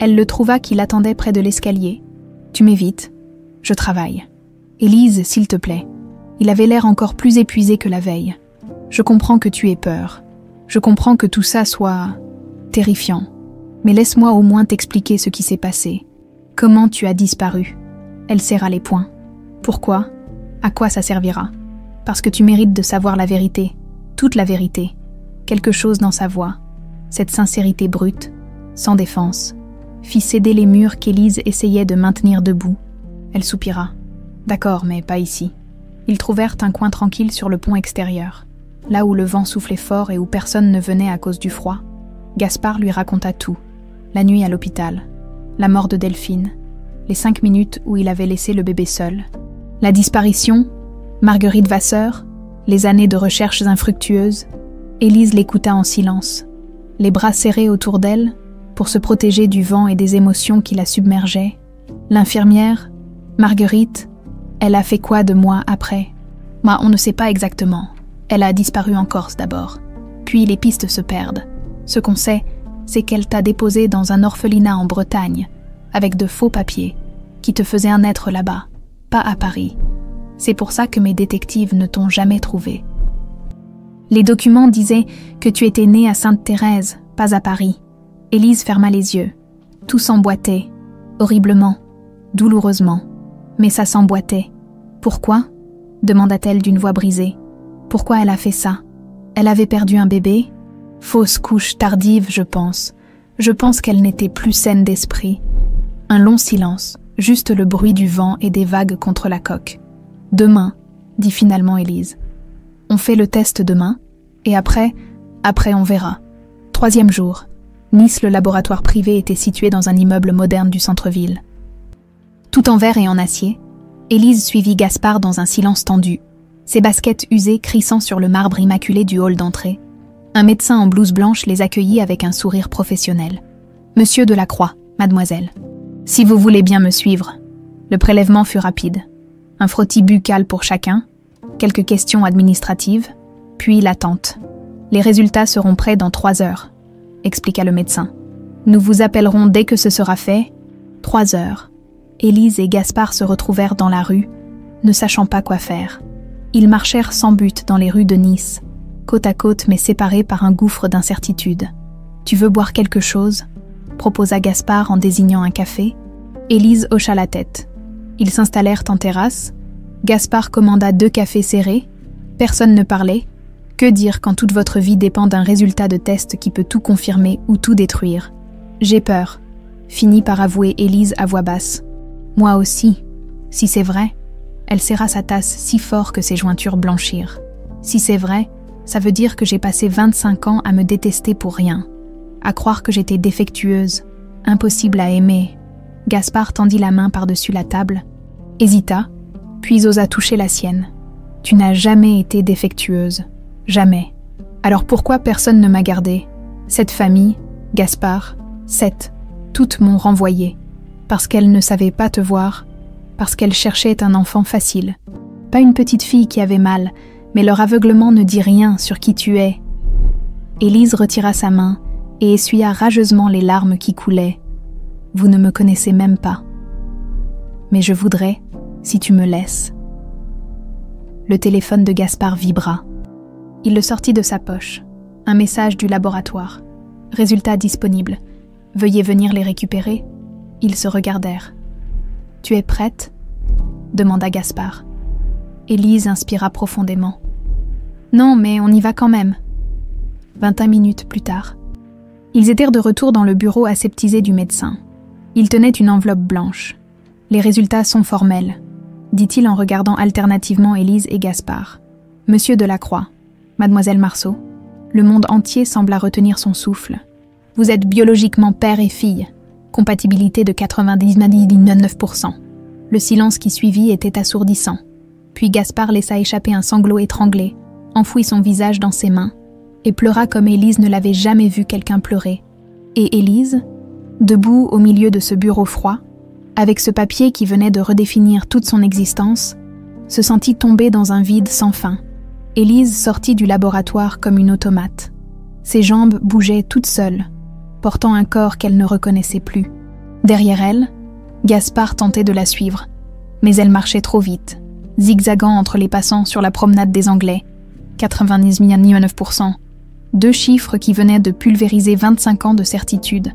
[SPEAKER 1] elle le trouva qui l'attendait près de l'escalier. « Tu m'évites, je travaille. Élise, s'il te plaît. » Il avait l'air encore plus épuisé que la veille. « Je comprends que tu aies peur. Je comprends que tout ça soit terrifiant. Mais laisse-moi au moins t'expliquer ce qui s'est passé. Comment tu as disparu ?» Elle serra les poings. « Pourquoi ? À quoi ça servira ? Parce que tu mérites de savoir la vérité, toute la vérité. » Quelque chose dans sa voix, cette sincérité brute, sans défense, fit céder les murs qu'Élise essayait de maintenir debout. Elle soupira. « D'accord, mais pas ici. » Ils trouvèrent un coin tranquille sur le pont extérieur, là où le vent soufflait fort et où personne ne venait à cause du froid. Gaspard lui raconta tout. La nuit à l'hôpital, la mort de Delphine, les 5 minutes où il avait laissé le bébé seul, la disparition, Marguerite Vasseur, les années de recherches infructueuses. Élise l'écouta en silence, les bras serrés autour d'elle, pour se protéger du vent et des émotions qui la submergeaient. L'infirmière, Marguerite, elle a fait quoi de moi après ? Moi, on ne sait pas exactement. Elle a disparu en Corse d'abord. Puis les pistes se perdent. Ce qu'on sait, c'est qu'elle t'a déposé dans un orphelinat en Bretagne, avec de faux papiers, qui te faisaient un être là-bas, pas à Paris. C'est pour ça que mes détectives ne t'ont jamais trouvé. Les documents disaient que tu étais née à Sainte-Thérèse, pas à Paris. Élise ferma les yeux. Tout s'emboîtait, horriblement, douloureusement. Mais ça s'emboîtait. Pourquoi ? Demanda-t-elle d'une voix brisée. Pourquoi elle a fait ça ? Elle avait perdu un bébé ? Fausse couche tardive, je pense. Je pense qu'elle n'était plus saine d'esprit. Un long silence, juste le bruit du vent et des vagues contre la coque. Demain, dit finalement Élise. On fait le test demain, et après on verra. 3e jour. Nice, le laboratoire privé était situé dans un immeuble moderne du centre-ville. Tout en verre et en acier, Élise suivit Gaspard dans un silence tendu, ses baskets usées crissant sur le marbre immaculé du hall d'entrée. Un médecin en blouse blanche les accueillit avec un sourire professionnel. « Monsieur Delacroix, mademoiselle, si vous voulez bien me suivre. » Le prélèvement fut rapide. Un frottis buccal pour chacun, quelques questions administratives, puis l'attente. « Les résultats seront prêts dans 3 heures, » expliqua le médecin. « Nous vous appellerons dès que ce sera fait. 3 heures. » Élise et Gaspard se retrouvèrent dans la rue, ne sachant pas quoi faire. Ils marchèrent sans but dans les rues de Nice, côte à côte mais séparés par un gouffre d'incertitude. « Tu veux boire quelque chose ?» proposa Gaspard en désignant un café. Élise hocha la tête. Ils s'installèrent en terrasse. Gaspard commanda 2 cafés serrés. Personne ne parlait. Que dire quand toute votre vie dépend d'un résultat de test qui peut tout confirmer ou tout détruire ? « J'ai peur », finit par avouer Élise à voix basse. « Moi aussi, si c'est vrai. » Elle serra sa tasse si fort que ses jointures blanchirent. « Si c'est vrai, ça veut dire que j'ai passé 25 ans à me détester pour rien, à croire que j'étais défectueuse, impossible à aimer. » Gaspard tendit la main par-dessus la table, hésita, puis osa toucher la sienne. « Tu n'as jamais été défectueuse, jamais. Alors pourquoi personne ne m'a gardée ? Cette famille, Gaspard, toutes m'ont renvoyée. Parce qu'elle ne savait pas te voir, parce qu'elle cherchait un enfant facile. Pas une petite fille qui avait mal, mais leur aveuglement ne dit rien sur qui tu es. » Élise retira sa main et essuya rageusement les larmes qui coulaient. « Vous ne me connaissez même pas. Mais je voudrais, si tu me laisses. » Le téléphone de Gaspard vibra. Il le sortit de sa poche. Un message du laboratoire. « Résultat disponible. Veuillez venir les récupérer. » Ils se regardèrent. « Tu es prête ?» demanda Gaspard. Élise inspira profondément. « Non, mais on y va quand même. » 21 minutes plus tard. Ils étaient de retour dans le bureau aseptisé du médecin. Il tenait une enveloppe blanche. « Les résultats sont formels, » dit-il en regardant alternativement Élise et Gaspard. « Monsieur Delacroix, Mademoiselle Marceau, le monde entier sembla retenir son souffle. Vous êtes biologiquement père et fille. Compatibilité de 99%. » Le silence qui suivit était assourdissant. Puis Gaspard laissa échapper un sanglot étranglé, enfouit son visage dans ses mains, et pleura comme Élise ne l'avait jamais vu quelqu'un pleurer. Et Élise, debout au milieu de ce bureau froid, avec ce papier qui venait de redéfinir toute son existence, se sentit tomber dans un vide sans fin. Élise sortit du laboratoire comme une automate. Ses jambes bougeaient toutes seules, portant un corps qu'elle ne reconnaissait plus. Derrière elle, Gaspard tentait de la suivre, mais elle marchait trop vite, zigzagant entre les passants sur la promenade des Anglais. 99%. 2 chiffres qui venaient de pulvériser 25 ans de certitude.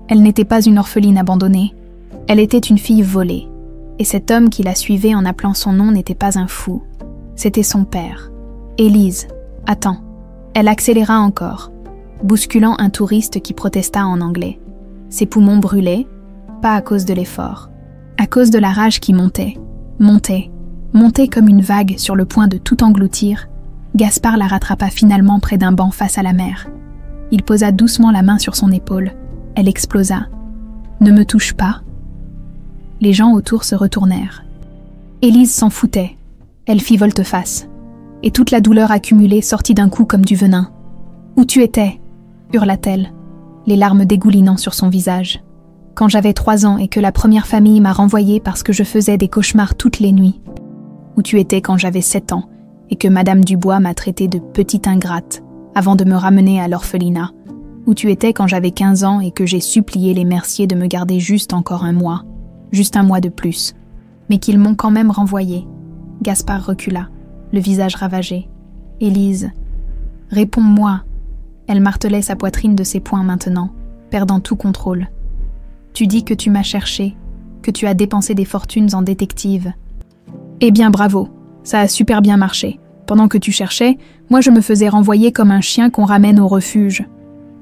[SPEAKER 1] Elle n'était pas une orpheline abandonnée. Elle était une fille volée. Et cet homme qui la suivait en appelant son nom n'était pas un fou. C'était son père. Élise, attends. Elle accéléra encore, bousculant un touriste qui protesta en anglais. Ses poumons brûlaient, pas à cause de l'effort, à cause de la rage qui montait comme une vague sur le point de tout engloutir. Gaspard la rattrapa finalement près d'un banc face à la mer. Il posa doucement la main sur son épaule. Elle explosa. « Ne me touche pas !» Les gens autour se retournèrent. Élise s'en foutait. Elle fit volte-face. Et toute la douleur accumulée sortit d'un coup comme du venin. « Où tu étais ?» hurla-t-elle, les larmes dégoulinant sur son visage. « Quand j'avais 3 ans et que la première famille m'a renvoyée parce que je faisais des cauchemars toutes les nuits. Où tu étais quand j'avais 7 ans et que Madame Dubois m'a traitée de petite ingrate avant de me ramener à l'orphelinat. Où tu étais quand j'avais 15 ans et que j'ai supplié les merciers de me garder juste encore 1 mois. Juste 1 mois de plus. Mais qu'ils m'ont quand même renvoyé. » Gaspard recula, le visage ravagé. « Élise, réponds-moi. » Elle martelait sa poitrine de ses poings maintenant, perdant tout contrôle. « Tu dis que tu m'as cherché, que tu as dépensé des fortunes en détective. Eh bien bravo, ça a super bien marché. Pendant que tu cherchais, moi je me faisais renvoyer comme un chien qu'on ramène au refuge.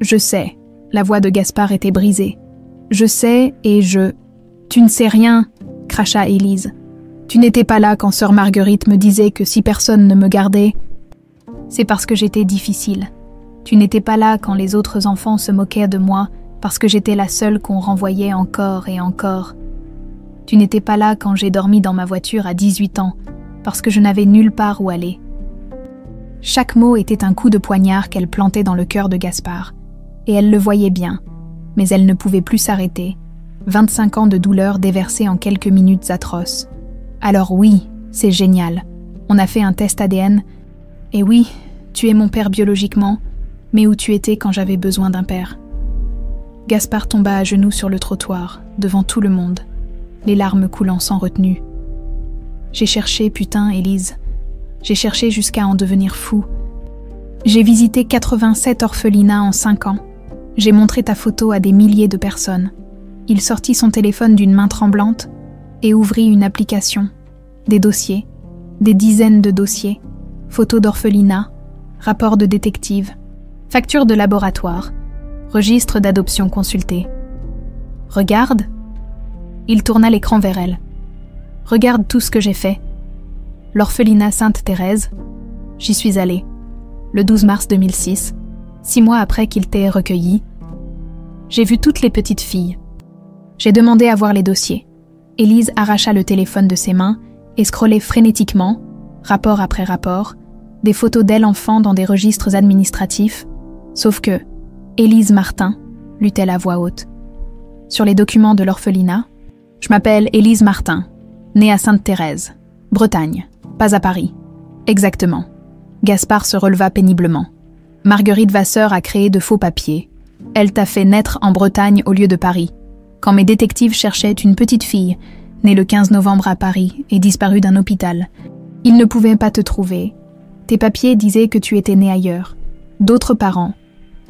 [SPEAKER 1] Je sais. » La voix de Gaspard était brisée. « Je sais et je... » « Tu ne sais rien, » cracha Élise. « Tu n'étais pas là quand sœur Marguerite me disait que si personne ne me gardait, c'est parce que j'étais difficile. Tu n'étais pas là quand les autres enfants se moquaient de moi parce que j'étais la seule qu'on renvoyait encore et encore. Tu n'étais pas là quand j'ai dormi dans ma voiture à 18 ans parce que je n'avais nulle part où aller. » Chaque mot était un coup de poignard qu'elle plantait dans le cœur de Gaspard. Et elle le voyait bien, mais elle ne pouvait plus s'arrêter. 25 ans de douleur déversés en quelques minutes atroces. Alors oui, c'est génial. On a fait un test ADN. Et oui, tu es mon père biologiquement, mais où tu étais quand j'avais besoin d'un père. Gaspard tomba à genoux sur le trottoir, devant tout le monde, les larmes coulant sans retenue. J'ai cherché, putain, Élise. J'ai cherché jusqu'à en devenir fou. J'ai visité 87 orphelinats en 5 ans. J'ai montré ta photo à des milliers de personnes. Il sortit son téléphone d'une main tremblante et ouvrit une application, des dossiers, des dizaines de dossiers, photos d'orphelinat, rapports de détective, factures de laboratoire, registre d'adoption consulté. « Regarde !» Il tourna l'écran vers elle. « Regarde tout ce que j'ai fait. L'orphelinat Sainte-Thérèse, j'y suis allée. Le 12 mars 2006, 6 mois après qu'il t'ait recueilli. J'ai vu toutes les petites filles. J'ai demandé à voir les dossiers. » Élise arracha le téléphone de ses mains et scrollait frénétiquement, rapport après rapport, des photos d'elle enfant dans des registres administratifs, sauf que « Élise Martin », lut-elle à voix haute. Sur les documents de l'orphelinat, « Je m'appelle Élise Martin, née à Sainte-Thérèse, Bretagne, pas à Paris. » Exactement. Gaspard se releva péniblement. « Marguerite Vasseur a créé de faux papiers. Elle t'a fait naître en Bretagne au lieu de Paris. Quand mes détectives cherchaient une petite fille, née le 15 novembre à Paris et disparue d'un hôpital, ils ne pouvaient pas te trouver. Tes papiers disaient que tu étais née ailleurs. D'autres parents. »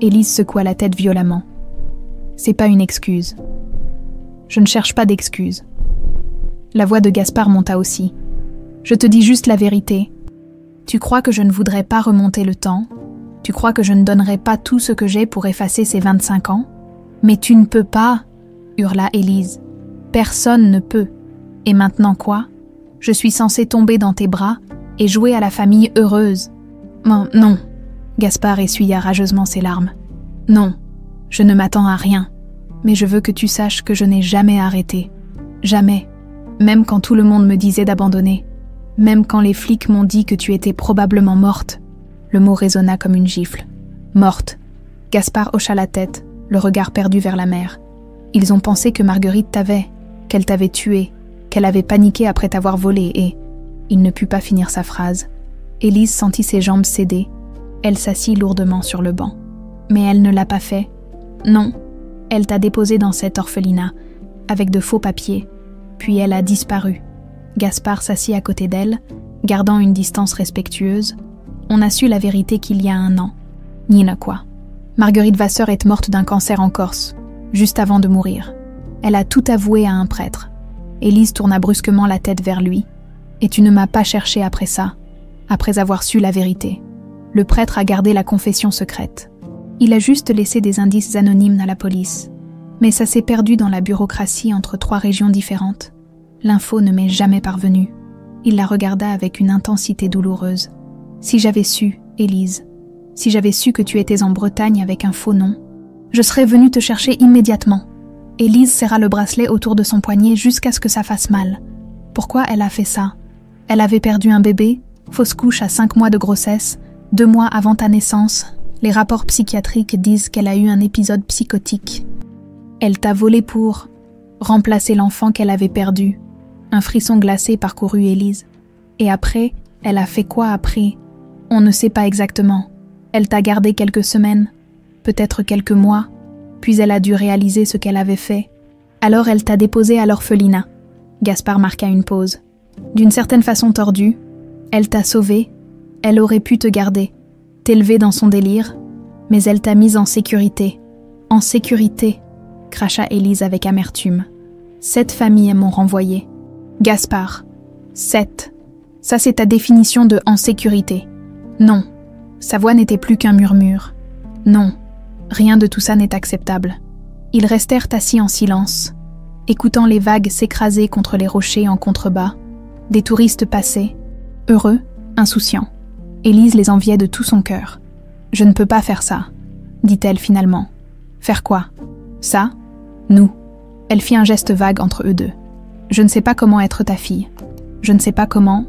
[SPEAKER 1] Élise secoua la tête violemment. « C'est pas une excuse. Je ne cherche pas d'excuses. » La voix de Gaspard monta aussi. « Je te dis juste la vérité. Tu crois que je ne voudrais pas remonter le temps? Tu crois que je ne donnerais pas tout ce que j'ai pour effacer ces 25 ans? Mais tu ne peux pas !» hurla Élise. « Personne ne peut. Et maintenant quoi? Je suis censée tomber dans tes bras et jouer à la famille heureuse. » « Non. » Gaspard essuya rageusement ses larmes. « Non, je ne m'attends à rien. Mais je veux que tu saches que je n'ai jamais arrêté. Jamais. Même quand tout le monde me disait d'abandonner. Même quand les flics m'ont dit que tu étais probablement morte. » Le mot résonna comme une gifle. « Morte. » Gaspard hocha la tête, le regard perdu vers la mer. Ils ont pensé que Marguerite t'avait, qu'elle t'avait tué, qu'elle avait paniqué après t'avoir volé et... Il ne put pas finir sa phrase. Élise sentit ses jambes céder. Elle s'assit lourdement sur le banc. Mais elle ne l'a pas fait. Non, elle t'a déposé dans cet orphelinat, avec de faux papiers, puis elle a disparu. Gaspard s'assit à côté d'elle, gardant une distance respectueuse. On a su la vérité qu'il y a 1 an. Nina quoi. Marguerite Vasseur est morte d'un cancer en Corse, juste avant de mourir. Elle a tout avoué à un prêtre. Élise tourna brusquement la tête vers lui. Et tu ne m'as pas cherché après ça, après avoir su la vérité. Le prêtre a gardé la confession secrète. Il a juste laissé des indices anonymes à la police. Mais ça s'est perdu dans la bureaucratie entre 3 régions différentes. L'info ne m'est jamais parvenue. Il la regarda avec une intensité douloureuse. Si j'avais su, Élise, si j'avais su que tu étais en Bretagne avec un faux nom, je serais venue te chercher immédiatement. Élise serra le bracelet autour de son poignet jusqu'à ce que ça fasse mal. Pourquoi elle a fait ça? Elle avait perdu un bébé, fausse couche à 5 mois de grossesse, 2 mois avant ta naissance. Les rapports psychiatriques disent qu'elle a eu un épisode psychotique. Elle t'a volé pour remplacer l'enfant qu'elle avait perdu. Un frisson glacé parcourut Élise. Et après, elle a fait quoi après? On ne sait pas exactement. Elle t'a gardé quelques semaines, peut-être quelques mois, puis elle a dû réaliser ce qu'elle avait fait. Alors elle t'a déposé à l'orphelinat. Gaspard marqua une pause. D'une certaine façon tordue, elle t'a sauvé, elle aurait pu te garder, t'élever dans son délire, mais elle t'a mise en sécurité. En sécurité, cracha Élise avec amertume. 7 familles m'ont renvoyé. Gaspard, 7. Ça c'est ta définition de « en sécurité ». Non, sa voix n'était plus qu'un murmure. Non, rien de tout ça n'est acceptable. Ils restèrent assis en silence, écoutant les vagues s'écraser contre les rochers en contrebas. Des touristes passaient, heureux, insouciants. Élise les enviait de tout son cœur. « Je ne peux pas faire ça », dit-elle finalement. « Faire quoi? Ça? Nous. » Elle fit un geste vague entre eux deux. « Je ne sais pas comment être ta fille. Je ne sais pas comment...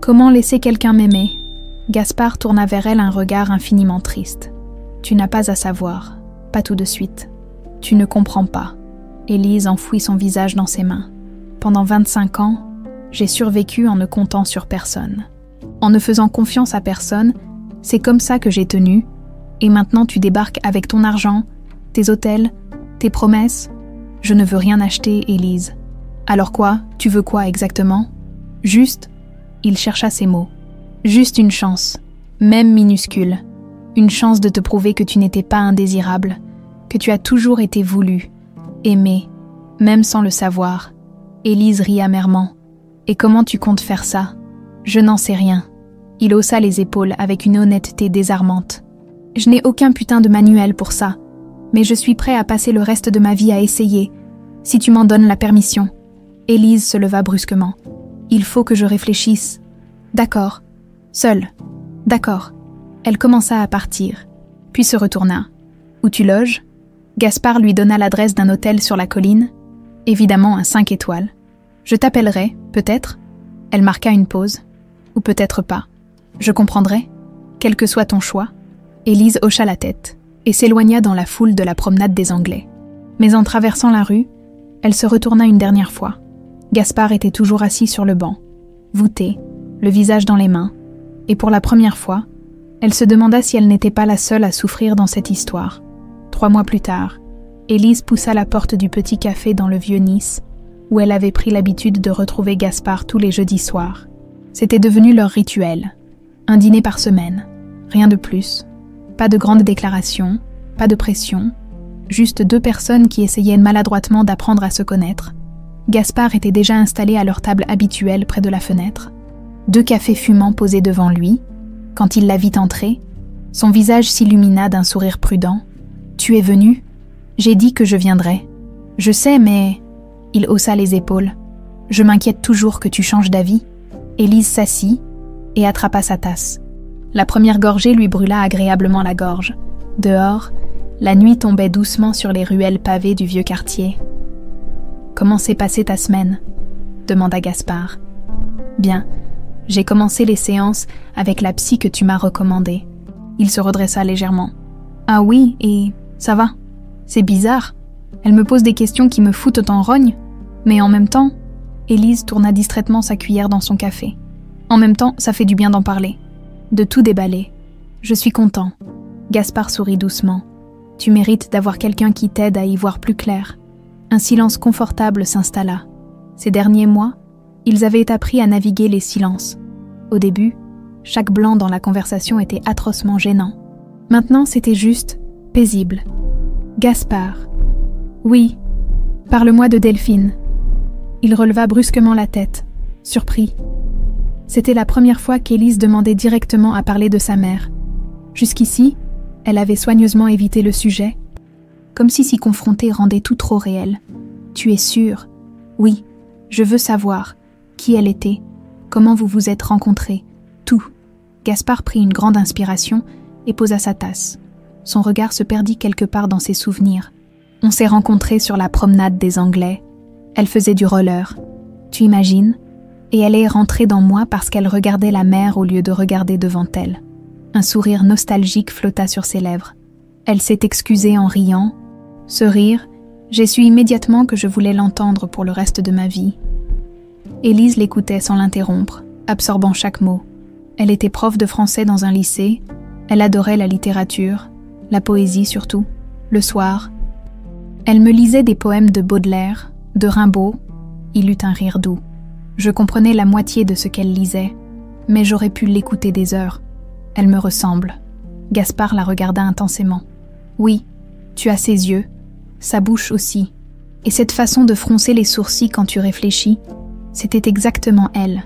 [SPEAKER 1] Comment laisser quelqu'un m'aimer ?» Gaspard tourna vers elle un regard infiniment triste. « Tu n'as pas à savoir. Pas tout de suite. Tu ne comprends pas. » Élise enfouit son visage dans ses mains. « Pendant 25 ans, j'ai survécu en ne comptant sur personne. En ne faisant confiance à personne, c'est comme ça que j'ai tenu. Et maintenant tu débarques avec ton argent, tes hôtels, tes promesses. Je ne veux rien acheter, Élise. Alors quoi? Tu veux quoi exactement? Juste, il chercha ses mots. Juste une chance, même minuscule. Une chance de te prouver que tu n'étais pas indésirable, que tu as toujours été voulu, aimé, même sans le savoir. Élise rit amèrement. Et comment tu comptes faire ça? Je n'en sais rien. Il haussa les épaules avec une honnêteté désarmante. Je n'ai aucun putain de manuel pour ça, mais je suis prêt à passer le reste de ma vie à essayer, si tu m'en donnes la permission. Élise se leva brusquement. Il faut que je réfléchisse. D'accord. Seule. D'accord. Elle commença à partir, puis se retourna. Où tu loges? Gaspard lui donna l'adresse d'un hôtel sur la colline, évidemment un 5 étoiles. Je t'appellerai, peut-être? Elle marqua une pause. Ou peut-être pas. Je comprendrai, quel que soit ton choix. Élise hocha la tête et s'éloigna dans la foule de la promenade des Anglais. Mais en traversant la rue, elle se retourna une dernière fois. Gaspard était toujours assis sur le banc, voûté, le visage dans les mains, et pour la première fois, elle se demanda si elle n'était pas la seule à souffrir dans cette histoire. 3 mois plus tard, Élise poussa la porte du petit café dans le vieux Nice, où elle avait pris l'habitude de retrouver Gaspard tous les jeudis soirs. C'était devenu leur rituel. Un dîner par semaine, rien de plus. Pas de grandes déclarations, pas de pression, juste 2 personnes qui essayaient maladroitement d'apprendre à se connaître. Gaspard était déjà installé à leur table habituelle près de la fenêtre. 2 cafés fumants posés devant lui. Quand il la vit entrer, son visage s'illumina d'un sourire prudent. « Tu es venu? J'ai dit que je viendrais. Je sais, mais... » Il haussa les épaules. « Je m'inquiète toujours que tu changes d'avis. » Élise s'assit et attrapa sa tasse. La première gorgée lui brûla agréablement la gorge. Dehors, la nuit tombait doucement sur les ruelles pavées du vieux quartier. « Comment s'est passée ta semaine ?» demanda Gaspard. « Bien, j'ai commencé les séances avec la psy que tu m'as recommandée. » Il se redressa légèrement. « Ah oui, et ça va? C'est bizarre. Elle me pose des questions qui me foutent en rogne, mais en même temps... » Élise tourna distraitement sa cuillère dans son café. « En même temps, ça fait du bien d'en parler. » de tout déballer. Je suis content. Gaspard sourit doucement. Tu mérites d'avoir quelqu'un qui t'aide à y voir plus clair. Un silence confortable s'installa. Ces derniers mois, ils avaient appris à naviguer les silences. Au début, chaque blanc dans la conversation était atrocement gênant. Maintenant, c'était juste paisible. Gaspard. Oui, parle-moi de Delphine. Il releva brusquement la tête, surpris. C'était la première fois qu'Élise demandait directement à parler de sa mère. Jusqu'ici, elle avait soigneusement évité le sujet, comme si s'y confronter rendait tout trop réel. Tu es sûre? Oui, je veux savoir qui elle était, comment vous vous êtes rencontrés, tout. Gaspard prit une grande inspiration et posa sa tasse. Son regard se perdit quelque part dans ses souvenirs. On s'est rencontrés sur la promenade des Anglais. Elle faisait du roller. Tu imagines? Et elle est rentrée dans moi parce qu'elle regardait la mer au lieu de regarder devant elle. Un sourire nostalgique flotta sur ses lèvres. Elle s'est excusée en riant. Ce rire, j'ai su immédiatement que je voulais l'entendre pour le reste de ma vie. Élise l'écoutait sans l'interrompre, absorbant chaque mot. Elle était prof de français dans un lycée. Elle adorait la littérature, la poésie surtout, le soir. Elle me lisait des poèmes de Baudelaire, de Rimbaud. Il eut un rire doux. Je comprenais la moitié de ce qu'elle lisait, mais j'aurais pu l'écouter des heures. Elle me ressemble. Gaspard la regarda intensément. Oui, tu as ses yeux, sa bouche aussi. Et cette façon de froncer les sourcils quand tu réfléchis, c'était exactement elle.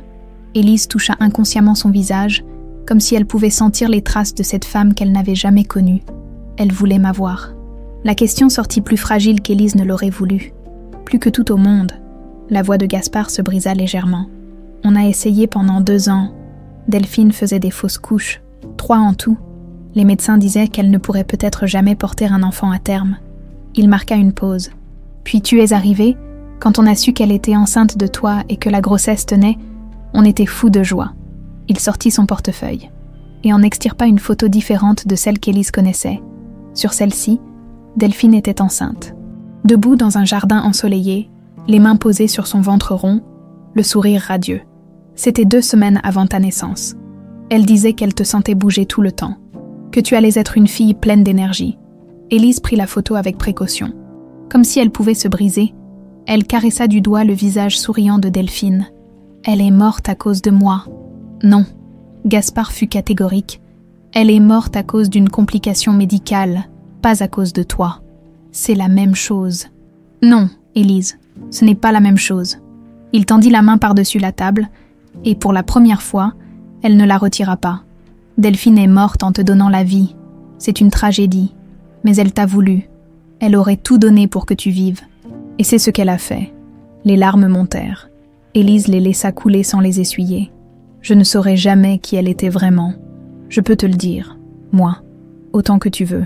[SPEAKER 1] Élise toucha inconsciemment son visage, comme si elle pouvait sentir les traces de cette femme qu'elle n'avait jamais connue. Elle voulait m'avoir. La question sortit plus fragile qu'Élise ne l'aurait voulu. Plus que tout au monde. La voix de Gaspard se brisa légèrement. On a essayé pendant 2 ans. Delphine faisait des fausses couches, 3 en tout. Les médecins disaient qu'elle ne pourrait peut-être jamais porter un enfant à terme. Il marqua une pause. Puis tu es arrivé. Quand on a su qu'elle était enceinte de toi et que la grossesse tenait, on était fous de joie. Il sortit son portefeuille et en extirpa une photo différente de celle qu'Élise connaissait. Sur celle-ci, Delphine était enceinte. Debout dans un jardin ensoleillé, les mains posées sur son ventre rond, le sourire radieux. C'était 2 semaines avant ta naissance. Elle disait qu'elle te sentait bouger tout le temps, que tu allais être une fille pleine d'énergie. Élise prit la photo avec précaution. Comme si elle pouvait se briser, elle caressa du doigt le visage souriant de Delphine. « Elle est morte à cause de moi. » Non, Gaspard fut catégorique. « Elle est morte à cause d'une complication médicale, pas à cause de toi. C'est la même chose. » Non, Élise, ce n'est pas la même chose. Il tendit la main par-dessus la table, et pour la première fois, elle ne la retira pas. Delphine est morte en te donnant la vie. C'est une tragédie, mais elle t'a voulu. Elle aurait tout donné pour que tu vives. Et c'est ce qu'elle a fait. Les larmes montèrent. Élise les laissa couler sans les essuyer. Je ne saurai jamais qui elle était vraiment. Je peux te le dire, moi, autant que tu veux.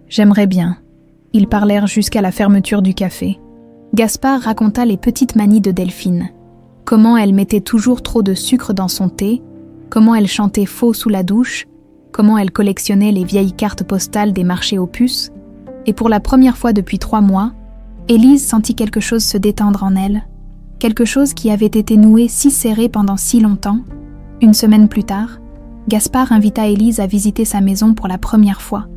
[SPEAKER 1] J'aimerais bien. Ils parlèrent jusqu'à la fermeture du café. Gaspard raconta les petites manies de Delphine. Comment elle mettait toujours trop de sucre dans son thé, comment elle chantait faux sous la douche, comment elle collectionnait les vieilles cartes postales des marchés aux puces. Et pour la première fois depuis 3 mois, Élise sentit quelque chose se détendre en elle, quelque chose qui avait été noué si serré pendant si longtemps. Une semaine plus tard, Gaspard invita Élise à visiter sa maison pour la première fois,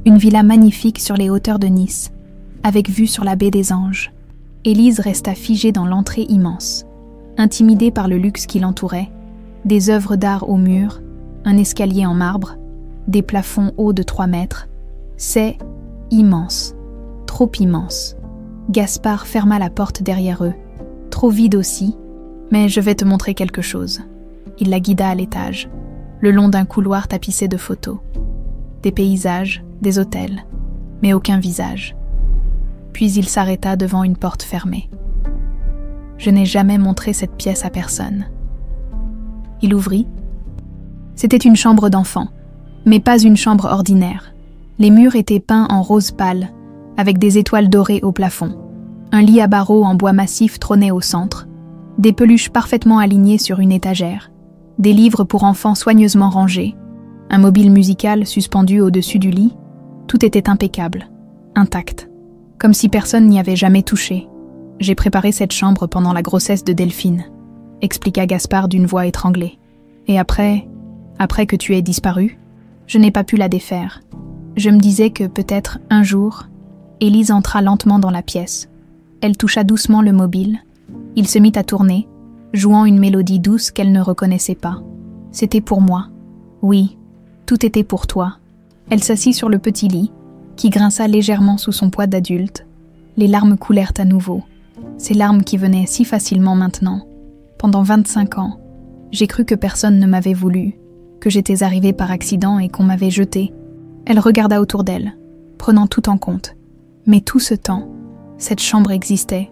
[SPEAKER 1] une villa magnifique sur les hauteurs de Nice, avec vue sur la baie des Anges. Élise resta figée dans l'entrée immense, intimidée par le luxe qui l'entourait, des œuvres d'art aux murs, un escalier en marbre, des plafonds hauts de 3 mètres. C'est immense, trop immense. Gaspard ferma la porte derrière eux, trop vide aussi, mais je vais te montrer quelque chose. Il la guida à l'étage, le long d'un couloir tapissé de photos. Des paysages, des hôtels, mais aucun visage. Puis il s'arrêta devant une porte fermée. Je n'ai jamais montré cette pièce à personne. Il ouvrit. C'était une chambre d'enfant, mais pas une chambre ordinaire. Les murs étaient peints en rose pâle, avec des étoiles dorées au plafond. Un lit à barreaux en bois massif trônait au centre, des peluches parfaitement alignées sur une étagère, des livres pour enfants soigneusement rangés, un mobile musical suspendu au-dessus du lit. Tout était impeccable, intact, comme si personne n'y avait jamais touché. J'ai préparé cette chambre pendant la grossesse de Delphine, expliqua Gaspard d'une voix étranglée. Et après, après que tu aies disparu. Je n'ai pas pu la défaire. Je me disais que peut-être un jour, Élise entra lentement dans la pièce. Elle toucha doucement le mobile. Il se mit à tourner, jouant une mélodie douce qu'elle ne reconnaissait pas. C'était pour moi. Oui, tout était pour toi. Elle s'assit sur le petit lit, qui grinça légèrement sous son poids d'adulte. Les larmes coulèrent à nouveau. Ces larmes qui venaient si facilement maintenant. Pendant 25 ans, j'ai cru que personne ne m'avait voulu, que j'étais arrivée par accident et qu'on m'avait jetée. Elle regarda autour d'elle, prenant tout en compte. Mais tout ce temps, cette chambre existait.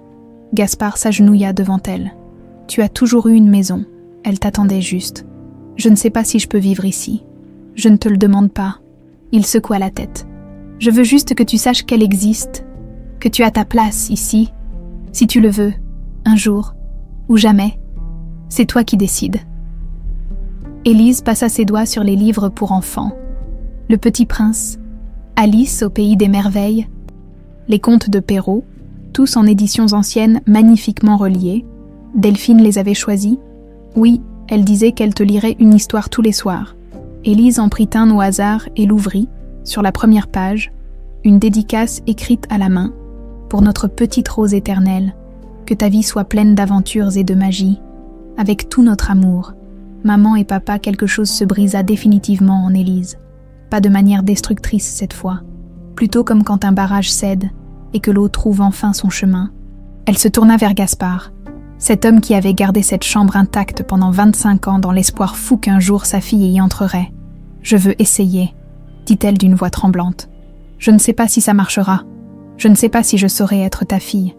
[SPEAKER 1] Gaspard s'agenouilla devant elle. « Tu as toujours eu une maison. Elle t'attendait juste. Je ne sais pas si je peux vivre ici. Je ne te le demande pas. » Il secoua la tête. « Je veux juste que tu saches qu'elle existe, que tu as ta place ici, si tu le veux, un jour, ou jamais. C'est toi qui décides. » Élise passa ses doigts sur les livres pour enfants. Le Petit Prince, Alice au pays des merveilles, les contes de Perrault, tous en éditions anciennes magnifiquement reliées. Delphine les avait choisis. Oui, elle disait qu'elle te lirait une histoire tous les soirs. Élise en prit un au hasard et l'ouvrit, sur la première page, une dédicace écrite à la main. Pour notre petite rose éternelle, que ta vie soit pleine d'aventures et de magie. Avec tout notre amour, maman et papa, quelque chose se brisa définitivement en Élise. Pas de manière destructrice cette fois, plutôt comme quand un barrage cède et que l'eau trouve enfin son chemin. Elle se tourna vers Gaspard, cet homme qui avait gardé cette chambre intacte pendant 25 ans dans l'espoir fou qu'un jour sa fille y entrerait. « Je veux essayer », dit-elle d'une voix tremblante. « Je ne sais pas si ça marchera. Je ne sais pas si je saurai être ta fille.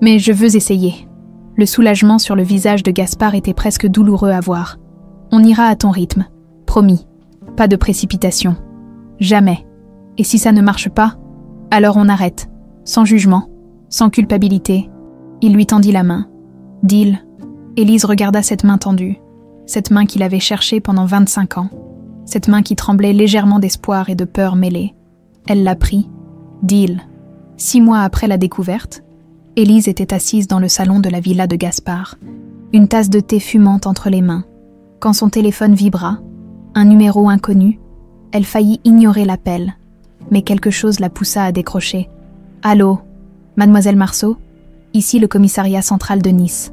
[SPEAKER 1] Mais je veux essayer. » Le soulagement sur le visage de Gaspard était presque douloureux à voir. « On ira à ton rythme. Promis. Pas de précipitation. Jamais. Et si ça ne marche pas, alors on arrête. Sans jugement, sans culpabilité. » Il lui tendit la main. « Deal. » Élise regarda cette main tendue, cette main qu'il avait cherchée pendant 25 ans, cette main qui tremblait légèrement d'espoir et de peur mêlée. Elle la prit. « Deal. » 6 mois après la découverte, Élise était assise dans le salon de la villa de Gaspard, une tasse de thé fumante entre les mains. Quand son téléphone vibra, un numéro inconnu, elle faillit ignorer l'appel, mais quelque chose la poussa à décrocher. « Allô, mademoiselle Marceau ? Ici le commissariat central de Nice.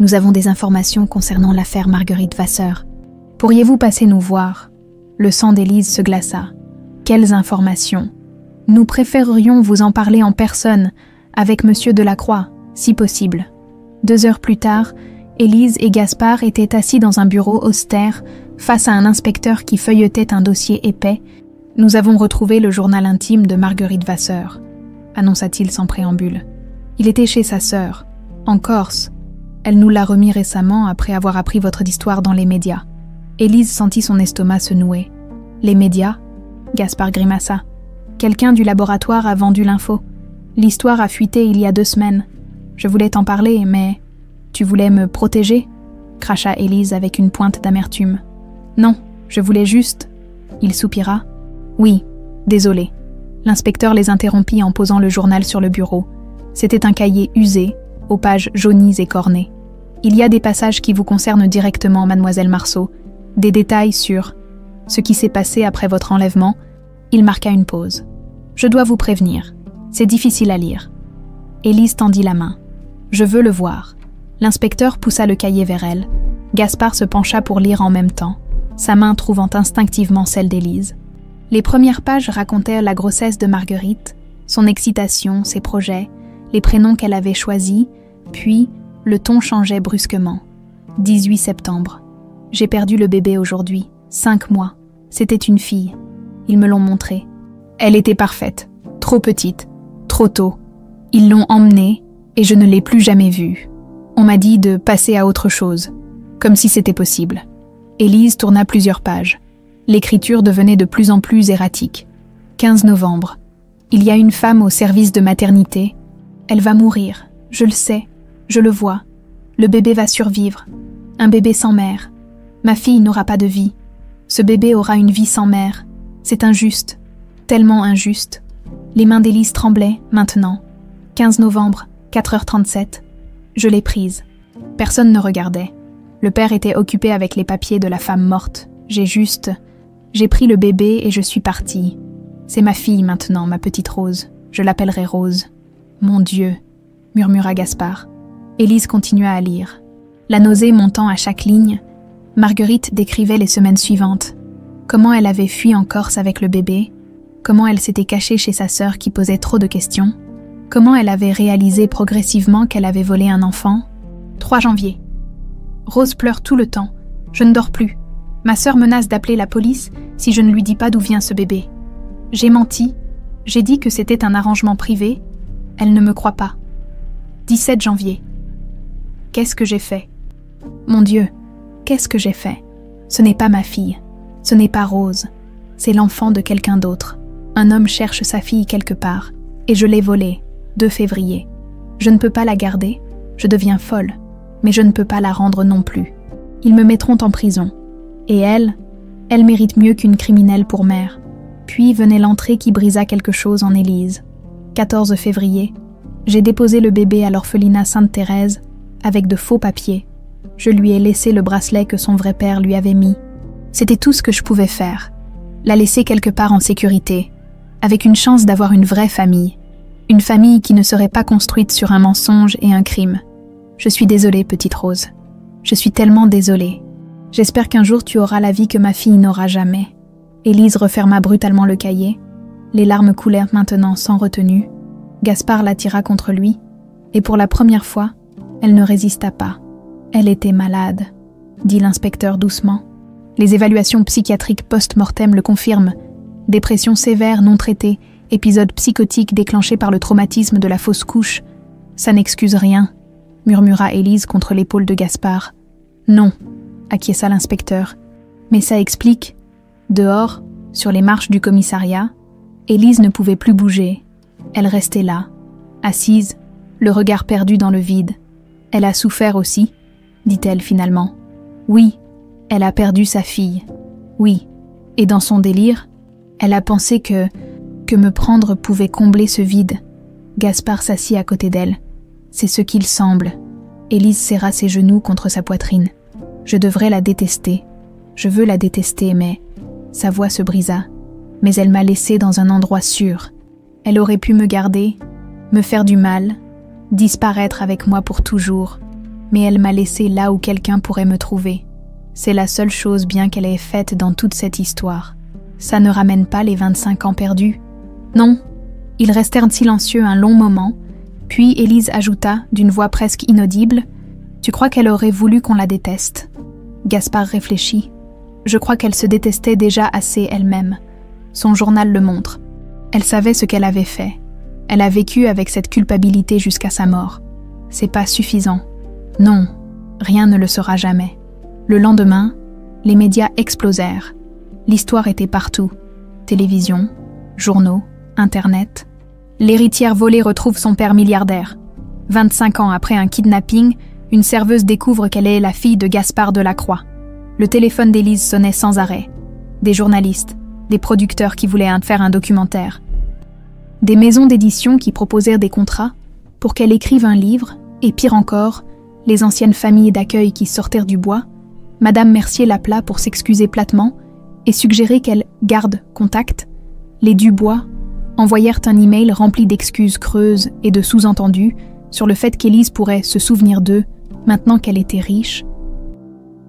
[SPEAKER 1] Nous avons des informations concernant l'affaire Marguerite Vasseur. Pourriez-vous passer nous voir ?» Le sang d'Élise se glaça. « Quelles informations ? Nous préférerions vous en parler en personne, avec monsieur Delacroix, si possible. » 2 heures plus tard, Élise et Gaspard étaient assis dans un bureau austère, face à un inspecteur qui feuilletait un dossier épais. « Nous avons retrouvé le journal intime de Marguerite Vasseur, » annonça-t-il sans préambule. « Il était chez sa sœur, en Corse. Elle nous l'a remis récemment après avoir appris votre histoire dans les médias. » Élise sentit son estomac se nouer. « Les médias ?» Gaspard grimaça. « Quelqu'un du laboratoire a vendu l'info. L'histoire a fuité il y a 2 semaines. Je voulais t'en parler, mais... Tu voulais me protéger ?» cracha Élise avec une pointe d'amertume. « Non, je voulais juste... » Il soupira. « Oui, désolé. » L'inspecteur les interrompit en posant le journal sur le bureau. C'était un cahier usé, aux pages jaunies et cornées. « Il y a des passages qui vous concernent directement, mademoiselle Marceau. Des détails sur ce qui s'est passé après votre enlèvement. » Il marqua une pause. « Je dois vous prévenir. C'est difficile à lire. » Élise tendit la main. « Je veux le voir. » L'inspecteur poussa le cahier vers elle. Gaspard se pencha pour lire en même temps, sa main trouvant instinctivement celle d'Élise. Les premières pages racontaient la grossesse de Marguerite, son excitation, ses projets, les prénoms qu'elle avait choisis, puis le ton changeait brusquement. 18 septembre. J'ai perdu le bébé aujourd'hui, 5 mois. C'était une fille. Ils me l'ont montrée. Elle était parfaite, trop petite, trop tôt. Ils l'ont emmenée et je ne l'ai plus jamais vue. On m'a dit de passer à autre chose, comme si c'était possible. Élise tourna plusieurs pages. L'écriture devenait de plus en plus erratique. 15 novembre. Il y a une femme au service de maternité. Elle va mourir, je le sais, je le vois. Le bébé va survivre. Un bébé sans mère. Ma fille n'aura pas de vie. Ce bébé aura une vie sans mère. C'est injuste, tellement injuste. Les mains d'Élise tremblaient, maintenant. 15 novembre, 4h37. Je l'ai prise. Personne ne regardait. Le père était occupé avec les papiers de la femme morte, J'ai pris le bébé et je suis partie. C'est ma fille maintenant, ma petite Rose. Je l'appellerai Rose. Mon Dieu, murmura Gaspard. Élise continua à lire. La nausée montant à chaque ligne, Marguerite décrivait les semaines suivantes. Comment elle avait fui en Corse avec le bébé, comment elle s'était cachée chez sa sœur qui posait trop de questions, comment elle avait réalisé progressivement qu'elle avait volé un enfant. 3 janvier. Rose pleure tout le temps. Je ne dors plus. Ma sœur menace d'appeler la police si je ne lui dis pas d'où vient ce bébé. J'ai menti. J'ai dit que c'était un arrangement privé. Elle ne me croit pas. 17 janvier. Qu'est-ce que j'ai fait? Mon Dieu, qu'est-ce que j'ai fait? Ce n'est pas ma fille. Ce n'est pas Rose. C'est l'enfant de quelqu'un d'autre. Un homme cherche sa fille quelque part. Et je l'ai volée. 2 février. Je ne peux pas la garder. Je deviens folle. Mais je ne peux pas la rendre non plus. Ils me mettront en prison. Et elle mérite mieux qu'une criminelle pour mère. Puis venait l'entrée qui brisa quelque chose en Élise. 14 février. J'ai déposé le bébé à l'orphelinat Sainte-Thérèse avec de faux papiers. Je lui ai laissé le bracelet que son vrai père lui avait mis. C'était tout ce que je pouvais faire. La laisser quelque part en sécurité, avec une chance d'avoir une vraie famille. Une famille qui ne serait pas construite sur un mensonge et un crime. Je suis désolée, petite Rose. Je suis tellement désolée. J'espère qu'un jour tu auras la vie que ma fille n'aura jamais. Élise referma brutalement le cahier. Les larmes coulèrent maintenant sans retenue. Gaspard l'attira contre lui, et pour la première fois, elle ne résista pas. Elle était malade, dit l'inspecteur doucement. Les évaluations psychiatriques post-mortem le confirment. Dépression sévère non traitée, épisode psychotique déclenché par le traumatisme de la fausse couche. Ça n'excuse rien, murmura Élise contre l'épaule de Gaspard. Non, acquiesça l'inspecteur. Mais ça explique. Dehors, sur les marches du commissariat, Élise ne pouvait plus bouger. Elle restait là, assise, le regard perdu dans le vide. Elle a souffert aussi, dit-elle finalement. Oui, elle a perdu sa fille. Oui, et dans son délire, elle a pensé que me prendre pouvait combler ce vide. Gaspard s'assit à côté d'elle. C'est ce qu'il semble. Élise serra ses genoux contre sa poitrine. Je devrais la détester. Je veux la détester, mais... Sa voix se brisa. Mais elle m'a laissée dans un endroit sûr. Elle aurait pu me garder, me faire du mal, disparaître avec moi pour toujours. Mais elle m'a laissée là où quelqu'un pourrait me trouver. C'est la seule chose bien qu'elle ait faite dans toute cette histoire. Ça ne ramène pas les 25 ans perdus. Non. Ils restèrent silencieux un long moment, puis Élise ajouta, d'une voix presque inaudible, « Tu crois qu'elle aurait voulu qu'on la déteste ?» Gaspard réfléchit. « Je crois qu'elle se détestait déjà assez elle-même. Son journal le montre. Elle savait ce qu'elle avait fait. Elle a vécu avec cette culpabilité jusqu'à sa mort. C'est pas suffisant. Non, rien ne le sera jamais. » Le lendemain, les médias explosèrent. L'histoire était partout. Télévision, journaux, Internet. L'héritière volée retrouve son père milliardaire. 25 ans après un kidnapping, une serveuse découvre qu'elle est la fille de Gaspard Delacroix. Le téléphone d'Élise sonnait sans arrêt. Des journalistes, des producteurs qui voulaient faire un documentaire. Des maisons d'édition qui proposèrent des contrats pour qu'elle écrive un livre, et pire encore, les anciennes familles d'accueil qui sortèrent du bois. Madame Mercier l'appela pour s'excuser platement et suggérer qu'elle garde contact. Les Dubois envoyèrent un email rempli d'excuses creuses et de sous-entendus sur le fait qu'Élise pourrait se souvenir d'eux maintenant qu'elle était riche.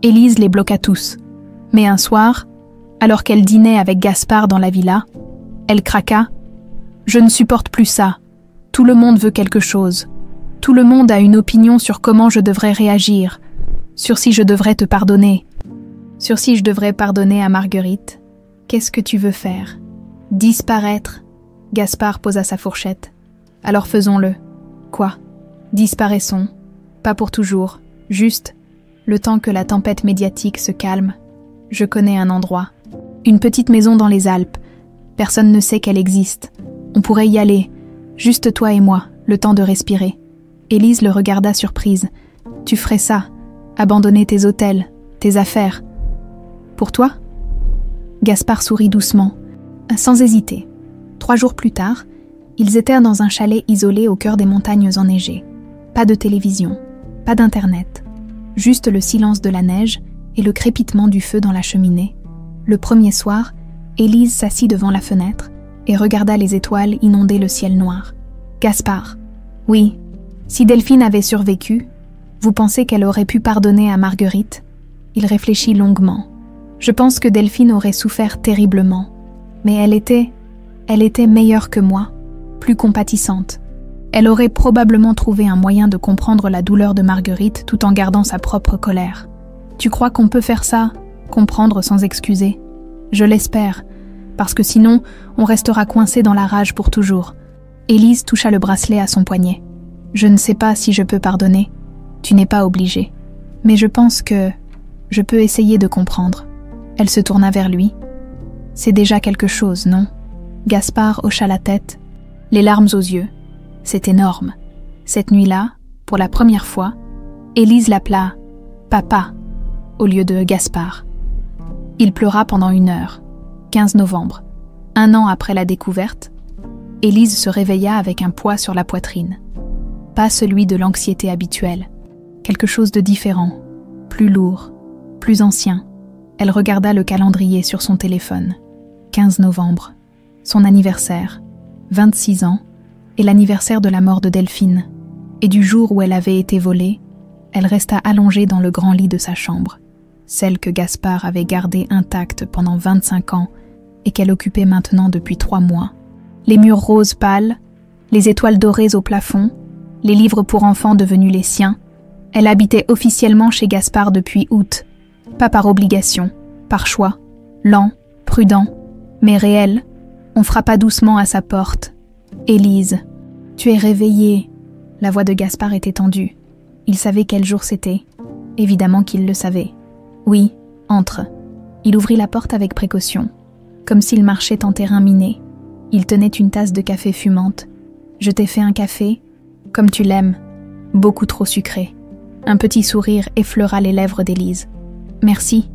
[SPEAKER 1] Élise les bloqua tous. Mais un soir, alors qu'elle dînait avec Gaspard dans la villa, elle craqua. « Je ne supporte plus ça. Tout le monde veut quelque chose. Tout le monde a une opinion sur comment je devrais réagir. Sur si je devrais te pardonner. Sur si je devrais pardonner à Marguerite. Qu'est-ce que tu veux faire? Disparaître. » Gaspard posa sa fourchette. « Alors faisons-le. » « Quoi? Disparaissons. Pas pour toujours. Juste, le temps que la tempête médiatique se calme. Je connais un endroit. Une petite maison dans les Alpes. Personne ne sait qu'elle existe. On pourrait y aller. Juste toi et moi, le temps de respirer. » Élise le regarda surprise. « Tu ferais ça? Abandonner tes hôtels, tes affaires. Pour toi ?» Gaspard sourit doucement, sans hésiter. 3 jours plus tard, ils étaient dans un chalet isolé au cœur des montagnes enneigées. Pas de télévision, pas d'internet, juste le silence de la neige et le crépitement du feu dans la cheminée. Le premier soir, Élise s'assit devant la fenêtre et regarda les étoiles inonder le ciel noir. « Gaspard, oui, si Delphine avait survécu, vous pensez qu'elle aurait pu pardonner à Marguerite ?» Il réfléchit longuement. « Je pense que Delphine aurait souffert terriblement, mais elle était meilleure que moi, plus compatissante. Elle aurait probablement trouvé un moyen de comprendre la douleur de Marguerite tout en gardant sa propre colère. Tu crois qu'on peut faire ça, comprendre sans excuser ? Je l'espère, parce que sinon, on restera coincé dans la rage pour toujours. » Élise toucha le bracelet à son poignet. « Je ne sais pas si je peux pardonner. Tu n'es pas obligé. Mais je pense que je peux essayer de comprendre. » Elle se tourna vers lui. « C'est déjà quelque chose, non ?» Gaspard hocha la tête, les larmes aux yeux. C'est énorme. Cette nuit-là, pour la première fois, Élise l'appela « Papa » au lieu de « Gaspard ». Il pleura pendant 1 heure. 15 novembre. 1 an après la découverte, Élise se réveilla avec un poids sur la poitrine. Pas celui de l'anxiété habituelle. Quelque chose de différent, plus lourd, plus ancien. Elle regarda le calendrier sur son téléphone. 15 novembre. Son anniversaire. 26 ans. Et l'anniversaire de la mort de Delphine. Et du jour où elle avait été volée, elle resta allongée dans le grand lit de sa chambre. Celle que Gaspard avait gardée intacte pendant 25 ans et qu'elle occupait maintenant depuis 3 mois. Les murs roses pâles, les étoiles dorées au plafond, les livres pour enfants devenus les siens. Elle habitait officiellement chez Gaspard depuis août. Pas par obligation, par choix. Lent, prudent, mais réel. On frappa doucement à sa porte. « Élise, tu es réveillée. » La voix de Gaspard était tendue. Il savait quel jour c'était. Évidemment qu'il le savait. « Oui, entre. » Il ouvrit la porte avec précaution, comme s'il marchait en terrain miné. Il tenait une tasse de café fumante. « Je t'ai fait un café, comme tu l'aimes, beaucoup trop sucré. » Un petit sourire effleura les lèvres d'Élise. « Merci. »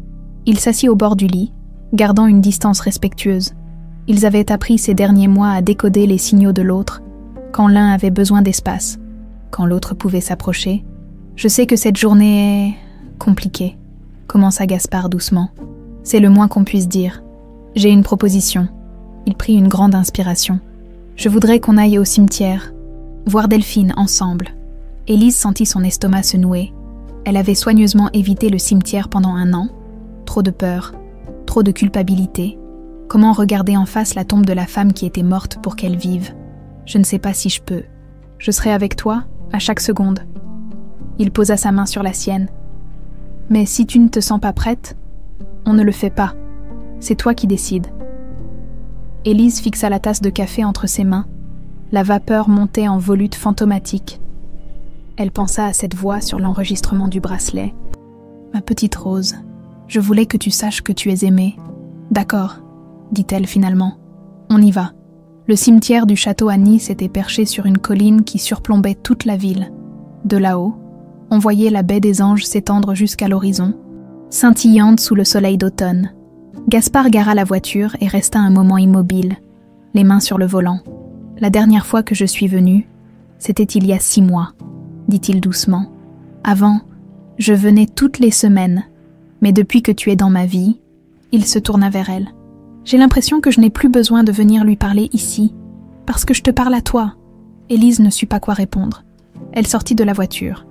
[SPEAKER 1] Il s'assit au bord du lit, gardant une distance respectueuse. Ils avaient appris ces derniers mois à décoder les signaux de l'autre, quand l'un avait besoin d'espace, quand l'autre pouvait s'approcher. « Je sais que cette journée est compliquée, » commença Gaspard doucement. « C'est le moins qu'on puisse dire. J'ai une proposition. » Il prit une grande inspiration. « Je voudrais qu'on aille au cimetière, voir Delphine ensemble. » Élise sentit son estomac se nouer. Elle avait soigneusement évité le cimetière pendant 1 an. Trop de peur, trop de culpabilité. Comment regarder en face la tombe de la femme qui était morte pour qu'elle vive ? Je ne sais pas si je peux. Je serai avec toi, à chaque seconde. Il posa sa main sur la sienne. Mais si tu ne te sens pas prête, on ne le fait pas. C'est toi qui décides. Élise fixa la tasse de café entre ses mains. La vapeur montait en volutes fantomatiques. Elle pensa à cette voix sur l'enregistrement du bracelet. « Ma petite Rose, je voulais que tu saches que tu es aimée. »« D'accord, » dit-elle finalement. « On y va. » Le cimetière du château à Nice était perché sur une colline qui surplombait toute la ville. De là-haut, on voyait la baie des Anges s'étendre jusqu'à l'horizon, scintillante sous le soleil d'automne. Gaspard gara la voiture et resta un moment immobile, les mains sur le volant. « La dernière fois que je suis venu, c'était il y a 6 mois. » dit-il doucement. « Avant, je venais toutes les semaines, mais depuis que tu es dans ma vie, » il se tourna vers elle. « J'ai l'impression que je n'ai plus besoin de venir lui parler ici, parce que je te parle à toi. » Élise ne sut pas quoi répondre. Elle sortit de la voiture.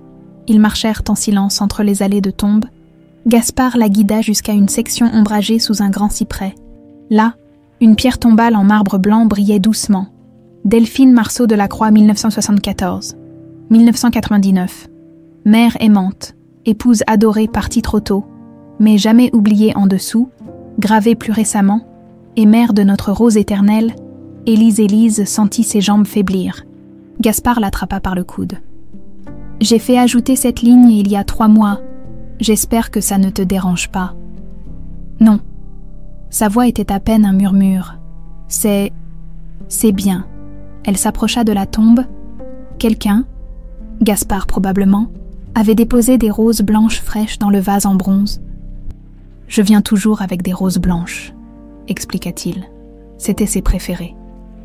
[SPEAKER 1] Ils marchèrent en silence entre les allées de tombes. Gaspard la guida jusqu'à une section ombragée sous un grand cyprès. Là, une pierre tombale en marbre blanc brillait doucement. Delphine Marceau de la Croix, 1974. 1999. Mère aimante, épouse adorée partie trop tôt, mais jamais oubliée en dessous, gravée plus récemment, et mère de notre Rose éternelle, Élise sentit ses jambes faiblir. Gaspard l'attrapa par le coude. « J'ai fait ajouter cette ligne il y a 3 mois. J'espère que ça ne te dérange pas. » « Non. » Sa voix était à peine un murmure. « C'est bien. » Elle s'approcha de la tombe. Quelqu'un, Gaspard probablement, avait déposé des roses blanches fraîches dans le vase en bronze. « Je viens toujours avec des roses blanches, » expliqua-t-il. C'étaient ses préférées.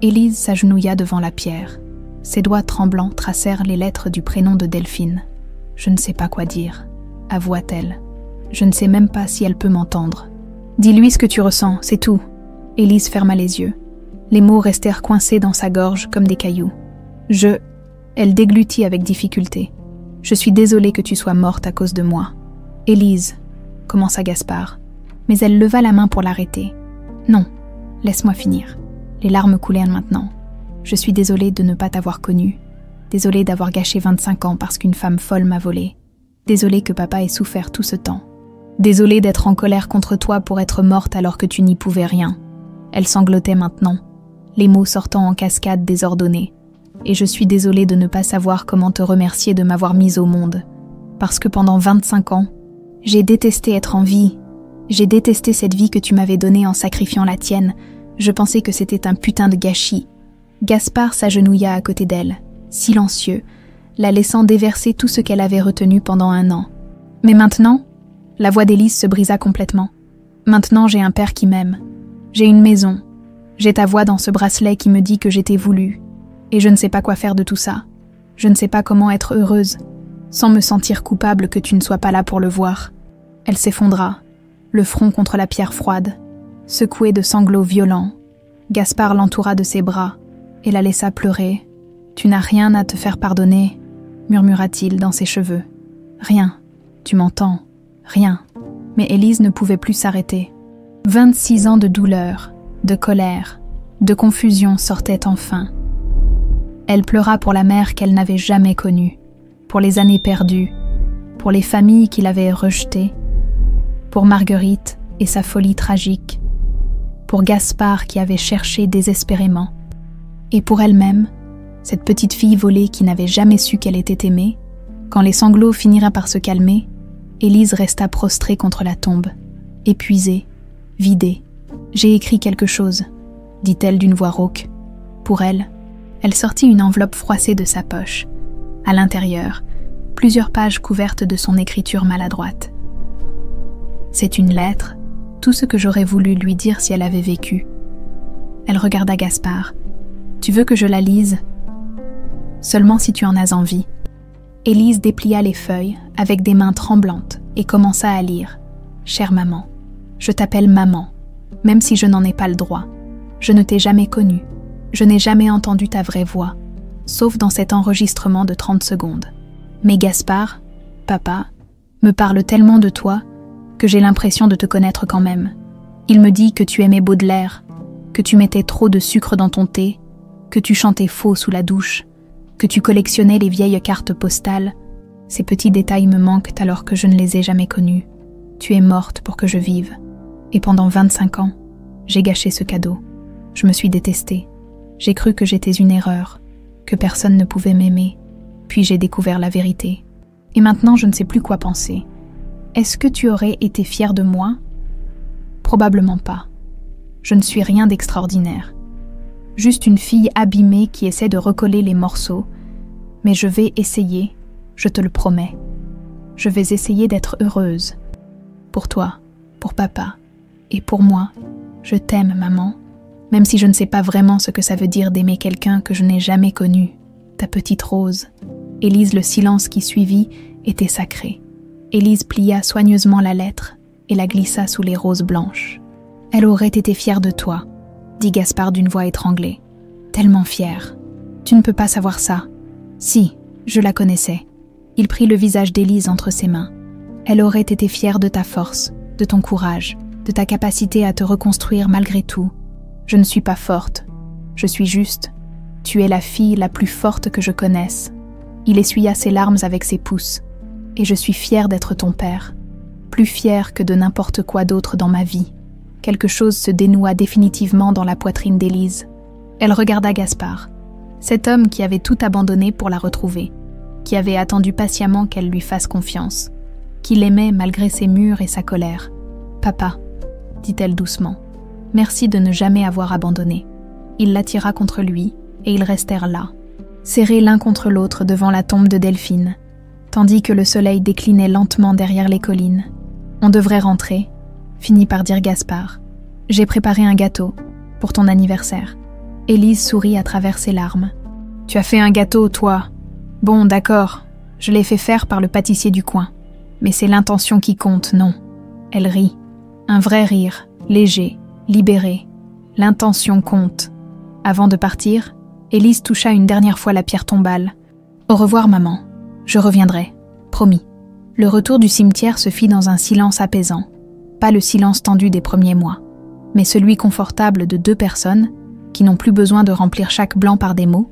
[SPEAKER 1] Élise s'agenouilla devant la pierre. Ses doigts tremblants tracèrent les lettres du prénom de Delphine. « Je ne sais pas quoi dire, » avoua-t-elle. « Je ne sais même pas si elle peut m'entendre. » Dis-lui ce que tu ressens, c'est tout. Élise ferma les yeux. Les mots restèrent coincés dans sa gorge comme des cailloux. Elle déglutit avec difficulté. Je suis désolée que tu sois morte à cause de moi. Élise, commença Gaspard, mais elle leva la main pour l'arrêter. Non, laisse-moi finir. Les larmes coulèrent maintenant. Je suis désolée de ne pas t'avoir connue. Désolée d'avoir gâché 25 ans parce qu'une femme folle m'a volé. Désolée que papa ait souffert tout ce temps. Désolée d'être en colère contre toi pour être morte alors que tu n'y pouvais rien. Elle sanglotait maintenant, les mots sortant en cascade désordonnés. Et je suis désolée de ne pas savoir comment te remercier de m'avoir mise au monde. Parce que pendant 25 ans, j'ai détesté être en vie. J'ai détesté cette vie que tu m'avais donnée en sacrifiant la tienne. Je pensais que c'était un putain de gâchis. Gaspard s'agenouilla à côté d'elle, silencieux, la laissant déverser tout ce qu'elle avait retenu pendant 1 an. Mais maintenant, la voix d'Élise se brisa complètement. Maintenant, j'ai un père qui m'aime. J'ai une maison. J'ai ta voix dans ce bracelet qui me dit que j'étais voulue. Et je ne sais pas quoi faire de tout ça. Je ne sais pas comment être heureuse, sans me sentir coupable que tu ne sois pas là pour le voir. Elle s'effondra, le front contre la pierre froide, secouée de sanglots violents. Gaspard l'entoura de ses bras et la laissa pleurer. « Tu n'as rien à te faire pardonner » murmura-t-il dans ses cheveux. « Rien, tu m'entends, rien. » Mais Élise ne pouvait plus s'arrêter. 26 ans de douleur, de colère, de confusion sortaient enfin. Elle pleura pour la mère qu'elle n'avait jamais connue, pour les années perdues, pour les familles qui l'avaient rejetée, pour Marguerite et sa folie tragique, pour Gaspard qui avait cherché désespérément, et pour elle-même, cette petite fille volée qui n'avait jamais su qu'elle était aimée. Quand les sanglots finirent par se calmer, Élise resta prostrée contre la tombe, épuisée, vidée. « J'ai écrit quelque chose », dit-elle d'une voix rauque. Pour elle, elle sortit une enveloppe froissée de sa poche. À l'intérieur, plusieurs pages couvertes de son écriture maladroite. « C'est une lettre, tout ce que j'aurais voulu lui dire si elle avait vécu. » Elle regarda Gaspard. « Tu veux que je la lise ? Seulement si tu en as envie. » Élise déplia les feuilles avec des mains tremblantes et commença à lire. « Chère maman, je t'appelle maman, même si je n'en ai pas le droit. Je ne t'ai jamais connue. Je n'ai jamais entendu ta vraie voix, sauf dans cet enregistrement de 30 secondes. Mais Gaspard, papa, me parle tellement de toi que j'ai l'impression de te connaître quand même. Il me dit que tu aimais Baudelaire, que tu mettais trop de sucre dans ton thé, que tu chantais faux sous la douche, que tu collectionnais les vieilles cartes postales. Ces petits détails me manquent alors que je ne les ai jamais connus. Tu es morte pour que je vive. Et pendant 25 ans, j'ai gâché ce cadeau. Je me suis détestée. J'ai cru que j'étais une erreur, que personne ne pouvait m'aimer. Puis j'ai découvert la vérité. Et maintenant, je ne sais plus quoi penser. Est-ce que tu aurais été fière de moi ? Probablement pas. Je ne suis rien d'extraordinaire. Juste une fille abîmée qui essaie de recoller les morceaux. Mais je vais essayer, je te le promets. Je vais essayer d'être heureuse. Pour toi, pour papa, et pour moi. Je t'aime, maman, même si je ne sais pas vraiment ce que ça veut dire d'aimer quelqu'un que je n'ai jamais connu. Ta petite Rose. Élise, le silence qui suivit était sacré. Élise plia soigneusement la lettre et la glissa sous les roses blanches. Elle aurait été fière de toi, dit Gaspard d'une voix étranglée. Tellement fière. Tu ne peux pas savoir ça. Si, je la connaissais. Il prit le visage d'Élise entre ses mains. Elle aurait été fière de ta force, de ton courage, de ta capacité à te reconstruire malgré tout. Je ne suis pas forte. Je suis juste. Tu es la fille la plus forte que je connaisse. Il essuya ses larmes avec ses pouces. Et je suis fière d'être ton père. Plus fière que de n'importe quoi d'autre dans ma vie. Quelque chose se dénoua définitivement dans la poitrine d'Élise. Elle regarda Gaspard, cet homme qui avait tout abandonné pour la retrouver, qui avait attendu patiemment qu'elle lui fasse confiance, qui l'aimait malgré ses murs et sa colère. « Papa », dit-elle doucement, « merci de ne jamais avoir abandonné. » Il l'attira contre lui et ils restèrent là, serrés l'un contre l'autre devant la tombe de Delphine, tandis que le soleil déclinait lentement derrière les collines. « On devrait rentrer », finit par dire Gaspard. « J'ai préparé un gâteau pour ton anniversaire. » Élise sourit à travers ses larmes. « Tu as fait un gâteau, toi. Bon, d'accord, je l'ai fait faire par le pâtissier du coin. Mais c'est l'intention qui compte, non ?» Elle rit. Un vrai rire, léger, libéré. L'intention compte. Avant de partir, Élise toucha une dernière fois la pierre tombale. « Au revoir, maman. Je reviendrai. Promis. » Le retour du cimetière se fit dans un silence apaisant. Pas le silence tendu des premiers mois, mais celui confortable de deux personnes qui n'ont plus besoin de remplir chaque blanc par des mots.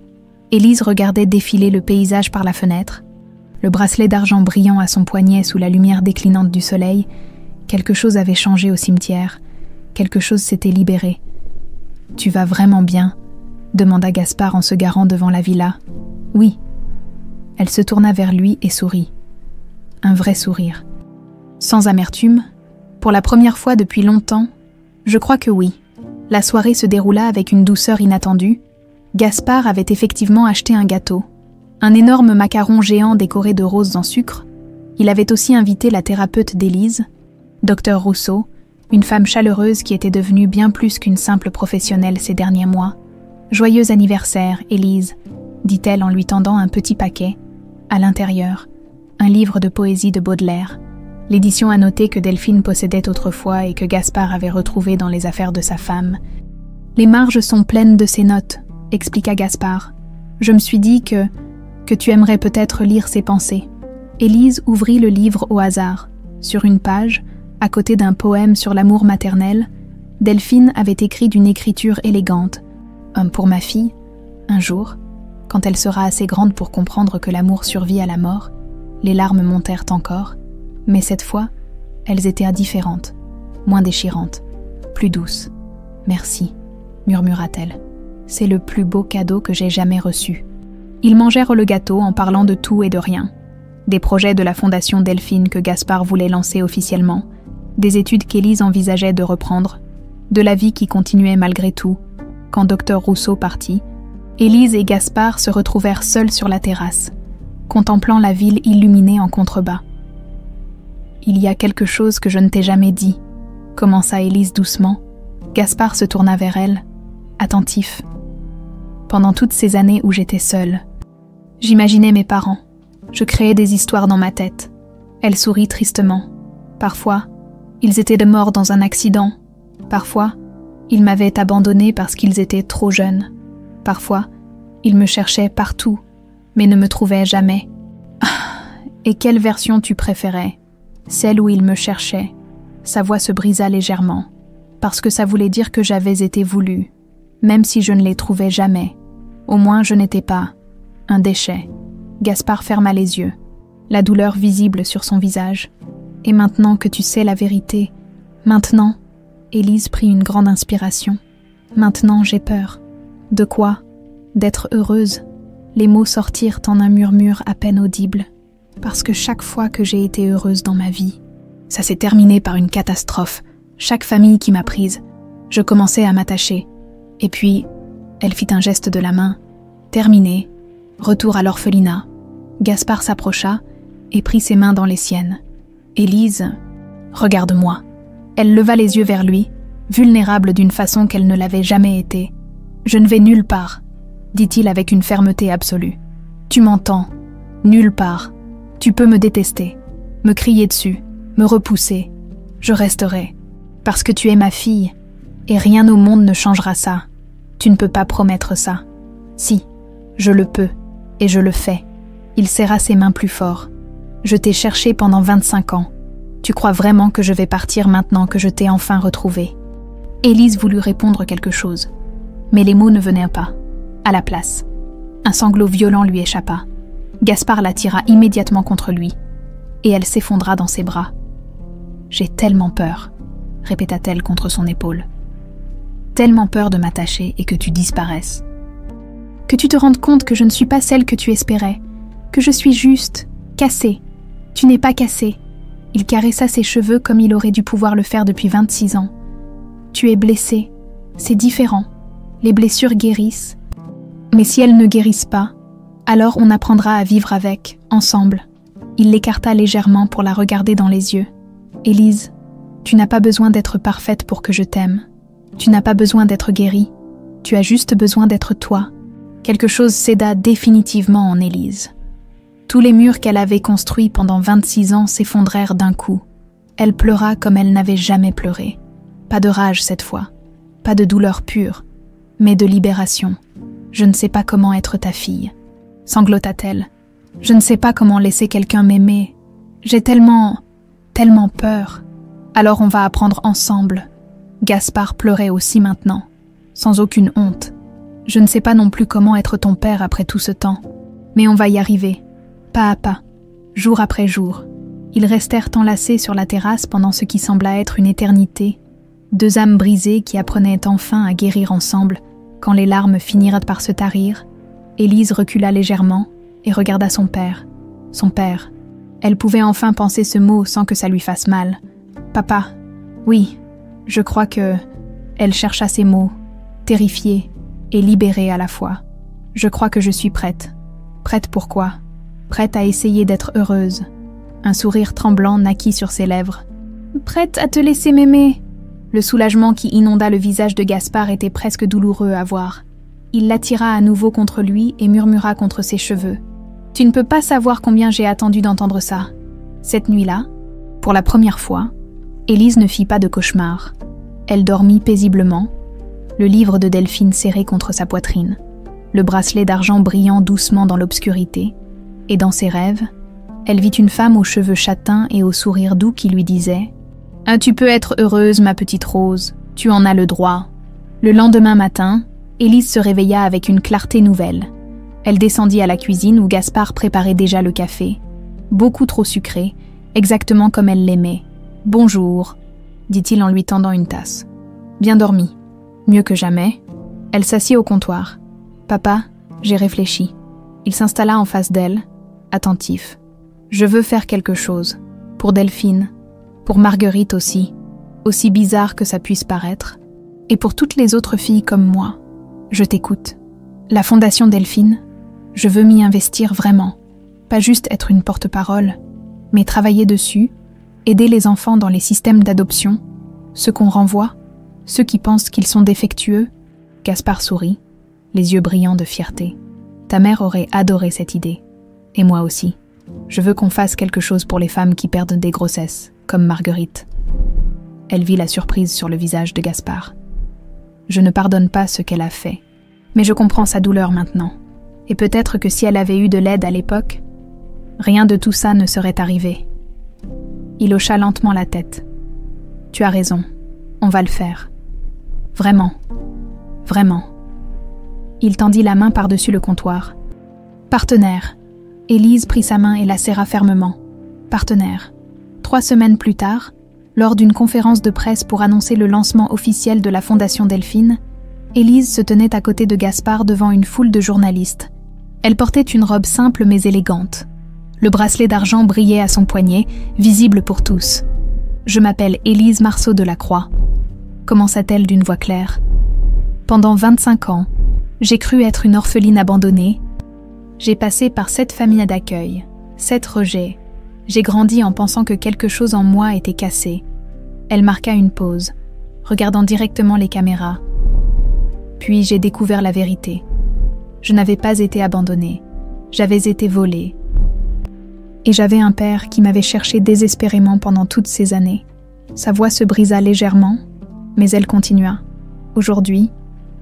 [SPEAKER 1] Élise regardait défiler le paysage par la fenêtre, le bracelet d'argent brillant à son poignet sous la lumière déclinante du soleil. Quelque chose avait changé au cimetière, quelque chose s'était libéré. « Tu vas vraiment bien ?» demanda Gaspard en se garant devant la villa. « Oui. » Elle se tourna vers lui et sourit. Un vrai sourire. Sans amertume, pour la première fois depuis longtemps, je crois que oui. La soirée se déroula avec une douceur inattendue. Gaspard avait effectivement acheté un gâteau, un énorme macaron géant décoré de roses en sucre. Il avait aussi invité la thérapeute d'Élise, Dr Rousseau, une femme chaleureuse qui était devenue bien plus qu'une simple professionnelle ces derniers mois. « Joyeux anniversaire, Élise », dit-elle en lui tendant un petit paquet. À l'intérieur, un livre de poésie de Baudelaire. L'édition annotée que Delphine possédait autrefois et que Gaspard avait retrouvée dans les affaires de sa femme. « Les marges sont pleines de ces notes », expliqua Gaspard. « Je me suis dit que tu aimerais peut-être lire ses pensées. » Élise ouvrit le livre au hasard. Sur une page, à côté d'un poème sur l'amour maternel, Delphine avait écrit d'une écriture élégante. « Pour ma fille, un jour, quand elle sera assez grande pour comprendre que l'amour survit à la mort, les larmes montèrent encore. Mais cette fois, elles étaient indifférentes, moins déchirantes, plus douces. « Merci », murmura-t-elle. « C'est le plus beau cadeau que j'ai jamais reçu. » Ils mangèrent le gâteau en parlant de tout et de rien. Des projets de la Fondation Delphine que Gaspard voulait lancer officiellement, des études qu'Élise envisageait de reprendre, de la vie qui continuait malgré tout. Quand Dr Rousseau partit, Élise et Gaspard se retrouvèrent seuls sur la terrasse, contemplant la ville illuminée en contrebas. « Il y a quelque chose que je ne t'ai jamais dit », commença Élise doucement. Gaspard se tourna vers elle, attentif. « Pendant toutes ces années où j'étais seule, j'imaginais mes parents. Je créais des histoires dans ma tête. » Elle sourit tristement. « Parfois, ils étaient morts dans un accident. Parfois, ils m'avaient abandonnée parce qu'ils étaient trop jeunes. Parfois, ils me cherchaient partout, mais ne me trouvaient jamais. Et quelle version tu préférais ? Celle où ils me cherchaient. » Sa voix se brisa légèrement, parce que ça voulait dire que j'avais été voulue, même si je ne les trouvais jamais. Au moins, je n'étais pas un déchet. Gaspard ferma les yeux, la douleur visible sur son visage. « Et maintenant que tu sais la vérité, maintenant... » Élise prit une grande inspiration. « Maintenant, j'ai peur. » « De quoi ? D'être heureuse ?» Les mots sortirent en un murmure à peine audible. « Parce que chaque fois que j'ai été heureuse dans ma vie, ça s'est terminé par une catastrophe. Chaque famille qui m'a prise, je commençais à m'attacher. Et puis, elle fit un geste de la main. Terminé. Retour à l'orphelinat. » Gaspard s'approcha et prit ses mains dans les siennes. « Élise, regarde-moi. » Elle leva les yeux vers lui, vulnérable d'une façon qu'elle ne l'avait jamais été. « Je ne vais nulle part, » dit-il avec une fermeté absolue. « Tu m'entends ? Nulle part. Tu peux me détester, me crier dessus, me repousser. Je resterai, parce que tu es ma fille, et rien au monde ne changera ça. Tu ne peux pas promettre ça. Si, je le peux, et je le fais. » Il serra ses mains plus fort. « Je t'ai cherché pendant 25 ans. Tu crois vraiment que je vais partir maintenant que je t'ai enfin retrouvée ?» Élise voulut répondre quelque chose, mais les mots ne venaient pas. À la place, un sanglot violent lui échappa. Gaspard la tira immédiatement contre lui, et elle s'effondra dans ses bras. « J'ai tellement peur, » répéta-t-elle contre son épaule. « Tellement peur de m'attacher et que tu disparaisses. Que tu te rendes compte que je ne suis pas celle que tu espérais, que je suis juste, cassée. Tu n'es pas cassée. » Il caressa ses cheveux comme il aurait dû pouvoir le faire depuis 26 ans. « Tu es blessée. C'est différent. Les blessures guérissent. Mais si elles ne guérissent pas, alors on apprendra à vivre avec, ensemble. » Il l'écarta légèrement pour la regarder dans les yeux. « Élise, tu n'as pas besoin d'être parfaite pour que je t'aime. Tu n'as pas besoin d'être guérie. Tu as juste besoin d'être toi. » Quelque chose céda définitivement en Élise. Tous les murs qu'elle avait construits pendant 26 ans s'effondrèrent d'un coup. Elle pleura comme elle n'avait jamais pleuré. Pas de rage cette fois, pas de douleur pure, mais de libération. Je ne sais pas comment être ta fille, sanglota-t-elle. Je ne sais pas comment laisser quelqu'un m'aimer. J'ai tellement peur. Alors on va apprendre ensemble. Gaspard pleurait aussi maintenant, sans aucune honte. Je ne sais pas non plus comment être ton père après tout ce temps, mais on va y arriver, pas à pas, jour après jour. Ils restèrent enlacés sur la terrasse pendant ce qui sembla être une éternité, deux âmes brisées qui apprenaient enfin à guérir ensemble. Quand les larmes finirent par se tarir, Élise recula légèrement et regarda son père. Son père. Elle pouvait enfin penser ce mot sans que ça lui fasse mal. Papa. Oui, je crois que... Elle chercha ses mots, terrifiée et libérée à la fois. Je crois que je suis prête. Prête pour quoi? Prête à essayer d'être heureuse. Un sourire tremblant naquit sur ses lèvres. Prête à te laisser m'aimer. Le soulagement qui inonda le visage de Gaspard était presque douloureux à voir. Il l'attira à nouveau contre lui et murmura contre ses cheveux. « Tu ne peux pas savoir combien j'ai attendu d'entendre ça. » Cette nuit-là, pour la première fois, Élise ne fit pas de cauchemar. Elle dormit paisiblement, le livre de Delphine serré contre sa poitrine, le bracelet d'argent brillant doucement dans l'obscurité, et dans ses rêves, elle vit une femme aux cheveux châtains et au sourire doux qui lui disait « Ah, tu peux être heureuse, ma petite Rose, tu en as le droit. » Le lendemain matin, Élise se réveilla avec une clarté nouvelle. Elle descendit à la cuisine où Gaspard préparait déjà le café, beaucoup trop sucré, exactement comme elle l'aimait. « Bonjour », dit-il en lui tendant une tasse. « Bien dormi. » Mieux que jamais. Elle s'assit au comptoir. « Papa, j'ai réfléchi. » Il s'installa en face d'elle, attentif. « Je veux faire quelque chose. Pour Delphine. Pour Marguerite aussi bizarre que ça puisse paraître. Et pour toutes les autres filles comme moi. Je t'écoute. La Fondation Delphine, je veux m'y investir vraiment. Pas juste être une porte-parole, mais travailler dessus, aider les enfants dans les systèmes d'adoption, ceux qu'on renvoie, ceux qui pensent qu'ils sont défectueux. » Gaspard sourit, les yeux brillants de fierté. « Ta mère aurait adoré cette idée. Et moi aussi. Je veux qu'on fasse quelque chose pour les femmes qui perdent des grossesses, comme Marguerite. » Elle vit la surprise sur le visage de Gaspard. « Je ne pardonne pas ce qu'elle a fait, mais je comprends sa douleur maintenant. Et peut-être que si elle avait eu de l'aide à l'époque, rien de tout ça ne serait arrivé. » Il hocha lentement la tête. « Tu as raison, on va le faire. Vraiment, vraiment. » Il tendit la main par-dessus le comptoir. « Partenaire. » Élise prit sa main et la serra fermement. « Partenaire. » 3 semaines plus tard, lors d'une conférence de presse pour annoncer le lancement officiel de la Fondation Delphine, Élise se tenait à côté de Gaspard devant une foule de journalistes. Elle portait une robe simple mais élégante. Le bracelet d'argent brillait à son poignet, visible pour tous. « Je m'appelle Élise Marceau de la Croix », commença-t-elle d'une voix claire. « Pendant 25 ans, j'ai cru être une orpheline abandonnée. J'ai passé par 7 familles d'accueil, 7 rejets. J'ai grandi en pensant que quelque chose en moi était cassé. » Elle marqua une pause, regardant directement les caméras. « Puis j'ai découvert la vérité. Je n'avais pas été abandonnée. J'avais été volée. Et j'avais un père qui m'avait cherché désespérément pendant toutes ces années. » Sa voix se brisa légèrement, mais elle continua. « Aujourd'hui,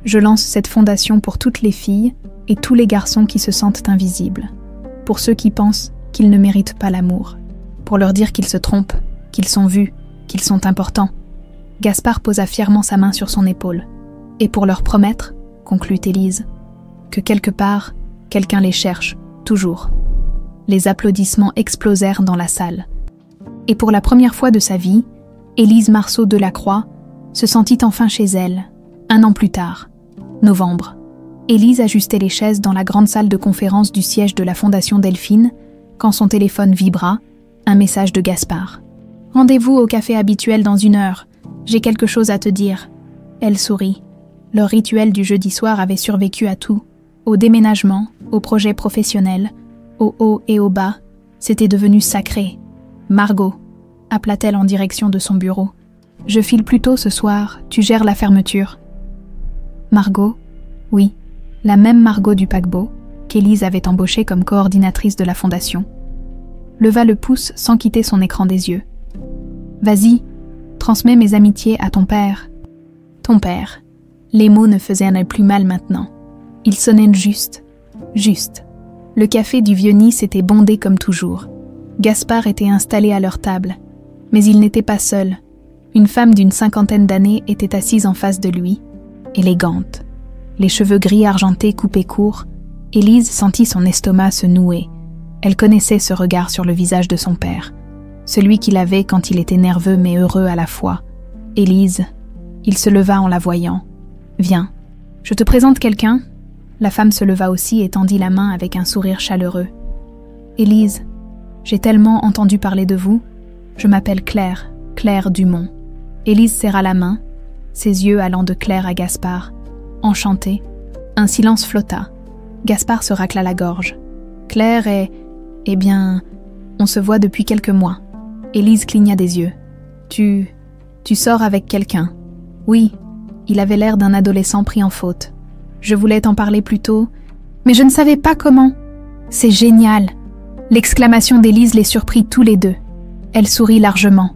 [SPEAKER 1] je lance cette fondation pour toutes les filles et tous les garçons qui se sentent invisibles. Pour ceux qui pensent qu'ils ne méritent pas l'amour. Pour leur dire qu'ils se trompent, qu'ils sont vus, qu'ils sont importants. » Gaspard posa fièrement sa main sur son épaule. « Et pour leur promettre, » conclut Élise, « que quelque part, quelqu'un les cherche, toujours. » Les applaudissements explosèrent dans la salle. Et pour la première fois de sa vie, Élise Marceau de la Croix se sentit enfin chez elle, 1 an plus tard, novembre. Élise ajustait les chaises dans la grande salle de conférence du siège de la Fondation Delphine quand son téléphone vibra, un message de Gaspard. « Rendez-vous au café habituel dans 1 heure. J'ai quelque chose à te dire. » Elle sourit. Leur rituel du jeudi soir avait survécu à tout. Au déménagement, au projet professionnel, au haut et au bas, c'était devenu sacré. « Margot », appela-t-elle en direction de son bureau. « Je file plus tôt ce soir, tu gères la fermeture. » Margot, oui, la même Margot du paquebot, qu'Élise avait embauchée comme coordinatrice de la fondation. Leva le pouce sans quitter son écran des yeux. « Vas-y, Transmets mes amitiés à ton père. Ton père. Les mots ne faisaient plus mal maintenant. Ils sonnaient juste. Juste. Le café du Vieux-Nice était bondé comme toujours. Gaspard était installé à leur table. Mais il n'était pas seul. Une femme d'une 50aine d'années était assise en face de lui, élégante. Les cheveux gris argentés coupés court, Élise sentit son estomac se nouer. Elle connaissait ce regard sur le visage de son père, celui qu'il avait quand il était nerveux mais heureux à la fois. Élise, il se leva en la voyant. « Viens, je te présente quelqu'un ?» La femme se leva aussi et tendit la main avec un sourire chaleureux. « Élise, j'ai tellement entendu parler de vous. Je m'appelle Claire, Claire Dumont. » Élise serra la main, ses yeux allant de Claire à Gaspard. Enchantée, un silence flotta. Gaspard se racla la gorge. Claire est... Eh bien, on se voit depuis quelques mois. Élise cligna des yeux. Tu sors avec quelqu'un. Oui, il avait l'air d'un adolescent pris en faute. Je voulais t'en parler plus tôt, mais je ne savais pas comment. C'est génial. L'exclamation d'Élise les surprit tous les deux. Elle sourit largement.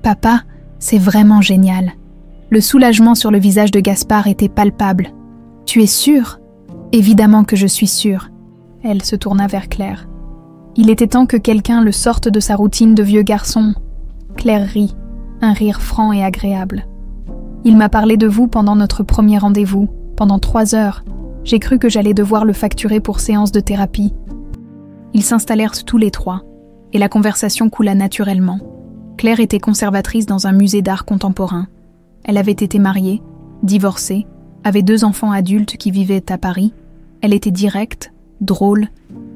[SPEAKER 1] Papa, c'est vraiment génial. Le soulagement sur le visage de Gaspard était palpable. Tu es sûre ? Évidemment que je suis sûre. Elle se tourna vers Claire. Il était temps que quelqu'un le sorte de sa routine de vieux garçon. Claire rit, un rire franc et agréable. Il m'a parlé de vous pendant notre premier rendez-vous, pendant 3 heures. J'ai cru que j'allais devoir le facturer pour séance de thérapie. Ils s'installèrent tous les trois, et la conversation coula naturellement. Claire était conservatrice dans un musée d'art contemporain. Elle avait été mariée, divorcée, avait 2 enfants adultes qui vivaient à Paris. Elle était directe, drôle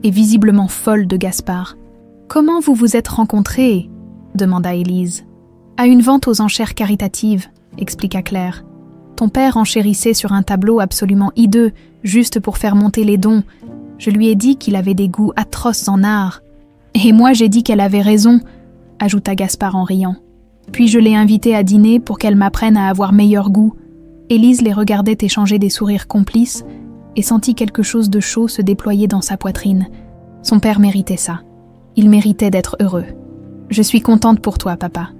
[SPEAKER 1] et visiblement folle de Gaspard. « Comment vous vous êtes rencontrés ?» demanda Élise. « À une vente aux enchères caritatives, » expliqua Claire. « Ton père enchérissait sur un tableau absolument hideux, juste pour faire monter les dons. Je lui ai dit qu'il avait des goûts atroces en art. Et moi j'ai dit qu'elle avait raison, » ajouta Gaspard en riant. « Puis je l'ai invitée à dîner pour qu'elle m'apprenne à avoir meilleur goût. » Élise les regardait échanger des sourires complices et sentit quelque chose de chaud se déployer dans sa poitrine. Son père méritait ça. Il méritait d'être heureux. « Je suis contente pour toi, papa. »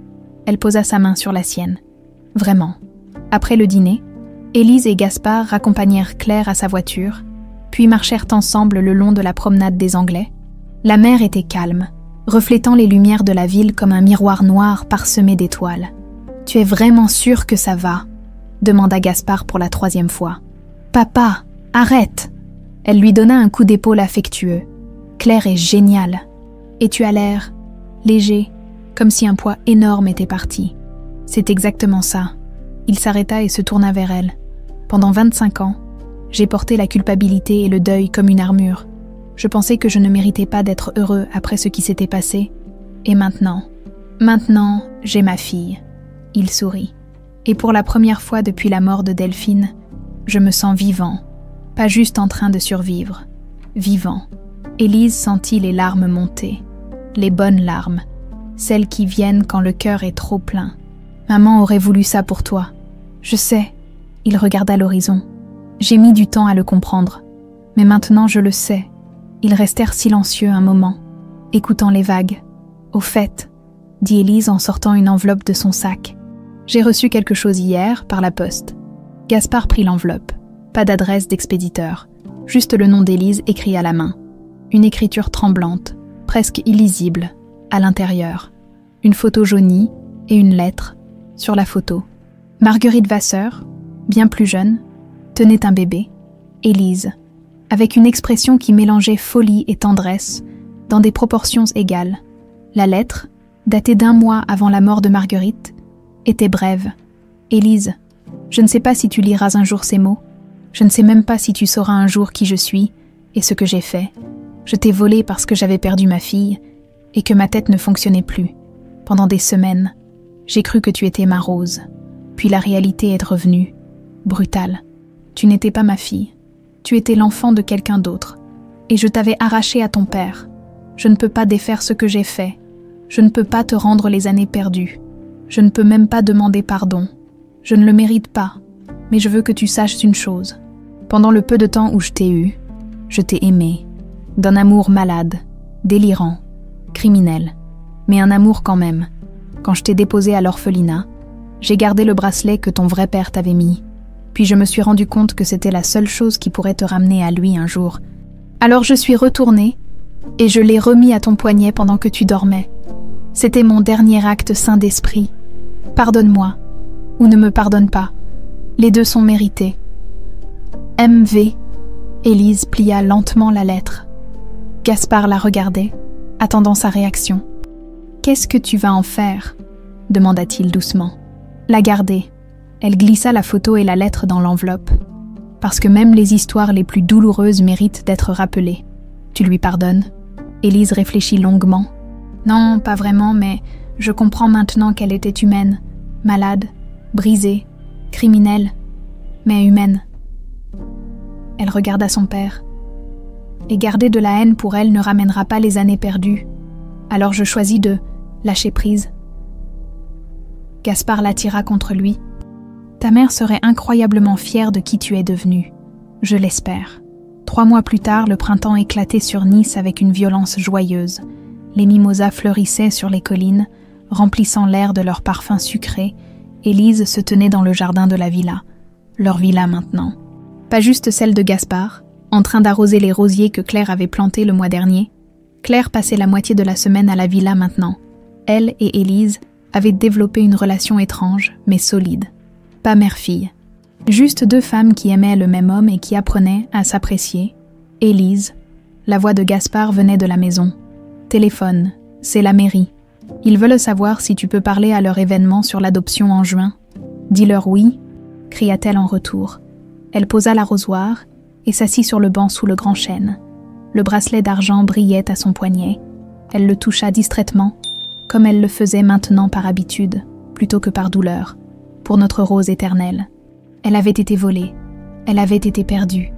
[SPEAKER 1] Elle posa sa main sur la sienne. « Vraiment. » Après le dîner, Élise et Gaspard raccompagnèrent Claire à sa voiture, puis marchèrent ensemble le long de la promenade des Anglais. La mer était calme, reflétant les lumières de la ville comme un miroir noir parsemé d'étoiles. « Tu es vraiment sûr que ça va ?» demanda Gaspard pour la 3e fois. « Papa, arrête !» Elle lui donna un coup d'épaule affectueux. « Claire est géniale. Et tu as l'air léger, comme si un poids énorme était parti. » C'est exactement ça. Il s'arrêta et se tourna vers elle. « Pendant 25 ans, j'ai porté la culpabilité et le deuil comme une armure. Je pensais que je ne méritais pas d'être heureux après ce qui s'était passé. Et maintenant, j'ai ma fille. » Il sourit. « Et pour la première fois depuis la mort de Delphine, je me sens vivant, pas juste en train de survivre. Vivant. » Élise sentit les larmes monter. Les bonnes larmes. Celles qui viennent quand le cœur est trop plein. « Maman aurait voulu ça pour toi. » « Je sais. » Il regarda l'horizon. « J'ai mis du temps à le comprendre. Mais maintenant je le sais. » Ils restèrent silencieux un moment, écoutant les vagues. « Au fait, » dit Élise en sortant une enveloppe de son sac. « J'ai reçu quelque chose hier, par la poste. » Gaspard prit l'enveloppe. Pas d'adresse d'expéditeur. Juste le nom d'Élise écrit à la main. Une écriture tremblante, presque illisible, à l'intérieur. Une photo jaunie et une lettre sur la photo. Marguerite Vasseur, bien plus jeune, tenait un bébé, Élise, avec une expression qui mélangeait folie et tendresse, dans des proportions égales. La lettre, datée d'1 mois avant la mort de Marguerite, était brève. « Élise, je ne sais pas si tu liras un jour ces mots. Je ne sais même pas si tu sauras un jour qui je suis et ce que j'ai fait. Je t'ai volé parce que j'avais perdu ma fille et que ma tête ne fonctionnait plus. Pendant des semaines, j'ai cru que tu étais ma Rose. Puis la réalité est revenue, brutale. Tu n'étais pas ma fille. Tu étais l'enfant de quelqu'un d'autre. Et je t'avais arraché à ton père. Je ne peux pas défaire ce que j'ai fait. Je ne peux pas te rendre les années perdues. Je ne peux même pas demander pardon. Je ne le mérite pas. Mais je veux que tu saches une chose. Pendant le peu de temps où je t'ai eu, je t'ai aimé. D'un amour malade, délirant, criminel. Mais un amour quand même. Quand je t'ai déposé à l'orphelinat, J'ai gardé le bracelet que ton vrai père t'avait mis. Puis je me suis rendu compte que c'était la seule chose qui pourrait te ramener à lui un jour. Alors je suis retournée et je l'ai remis à ton poignet pendant que tu dormais. C'était mon dernier acte saint d'esprit. Pardonne-moi, ou ne me pardonne pas. Les deux sont mérités. M.V. Élise plia lentement la lettre. Gaspard la regardait, attendant sa réaction. « Qu'est-ce que tu vas en faire ?» demanda-t-il doucement. « La garder. » Elle glissa la photo et la lettre dans l'enveloppe. « Parce que même les histoires les plus douloureuses méritent d'être rappelées. Tu lui pardonnes ?» Élise réfléchit longuement. « Non, pas vraiment, mais je comprends maintenant qu'elle était humaine, malade, brisée, criminelle, mais humaine. » Elle regarda son père. « Et garder de la haine pour elle ne ramènera pas les années perdues. Alors je choisis de lâcher prise. » Gaspard l'attira contre lui. « Ta mère serait incroyablement fière de qui tu es devenu. Je l'espère. » 3 mois plus tard, le printemps éclatait sur Nice avec une violence joyeuse. Les mimosas fleurissaient sur les collines, remplissant l'air de leurs parfums sucrés. Élise se tenait dans le jardin de la villa. Leur villa maintenant. Pas juste celle de Gaspard, en train d'arroser les rosiers que Claire avait plantés le mois dernier. Claire passait la moitié de la semaine à la villa maintenant. Elle et Élise avaient développé une relation étrange, mais solide. Pas mère-fille. Juste 2 femmes qui aimaient le même homme et qui apprenaient à s'apprécier. Élise. La voix de Gaspard venait de la maison. Téléphone. C'est la mairie. Ils veulent savoir si tu peux parler à leur événement sur l'adoption en juin. Dis-leur oui, cria-t-elle en retour. Elle posa l'arrosoir et s'assit sur le banc sous le grand chêne. Le bracelet d'argent brillait à son poignet. Elle le toucha distraitement, comme elle le faisait maintenant par habitude, plutôt que par douleur, pour notre rose éternelle. Elle avait été volée, elle avait été perdue,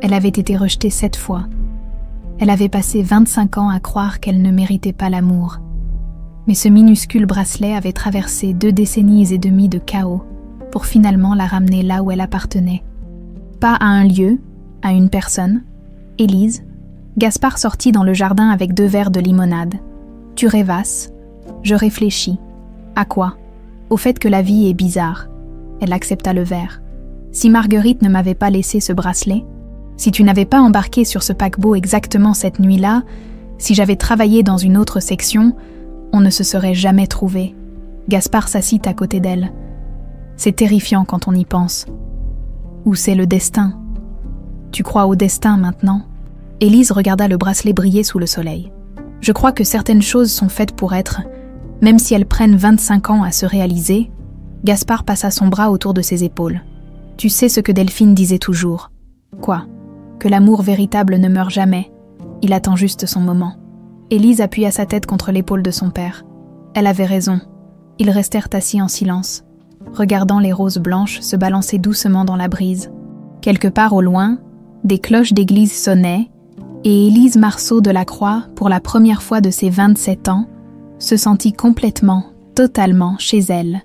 [SPEAKER 1] elle avait été rejetée 7 fois. Elle avait passé 25 ans à croire qu'elle ne méritait pas l'amour. Mais ce minuscule bracelet avait traversé 2 décennies et demie de chaos pour finalement la ramener là où elle appartenait. Pas à un lieu, à une personne. Élise. Gaspard sortit dans le jardin avec 2 verres de limonade. Tu rêvasses. Je réfléchis. À quoi? Au fait que la vie est bizarre. Elle accepta le verre. Si Marguerite ne m'avait pas laissé ce bracelet, si tu n'avais pas embarqué sur ce paquebot exactement cette nuit-là, si j'avais travaillé dans une autre section, on ne se serait jamais trouvé. Gaspard s'assit à côté d'elle. C'est terrifiant quand on y pense. Ou c'est le destin? Tu crois au destin maintenant? Élise regarda le bracelet briller sous le soleil. Je crois que certaines choses sont faites pour être, même si elles prennent 25 ans à se réaliser. Gaspard passa son bras autour de ses épaules. Tu sais ce que Delphine disait toujours. Quoi? Que l'amour véritable ne meurt jamais. Il attend juste son moment. Élise appuya sa tête contre l'épaule de son père. Elle avait raison. Ils restèrent assis en silence, regardant les roses blanches se balancer doucement dans la brise. Quelque part au loin, des cloches d'église sonnaient, et Élise Marceau de la Croix, pour la première fois de ses 27 ans, se sentit complètement, totalement chez elle,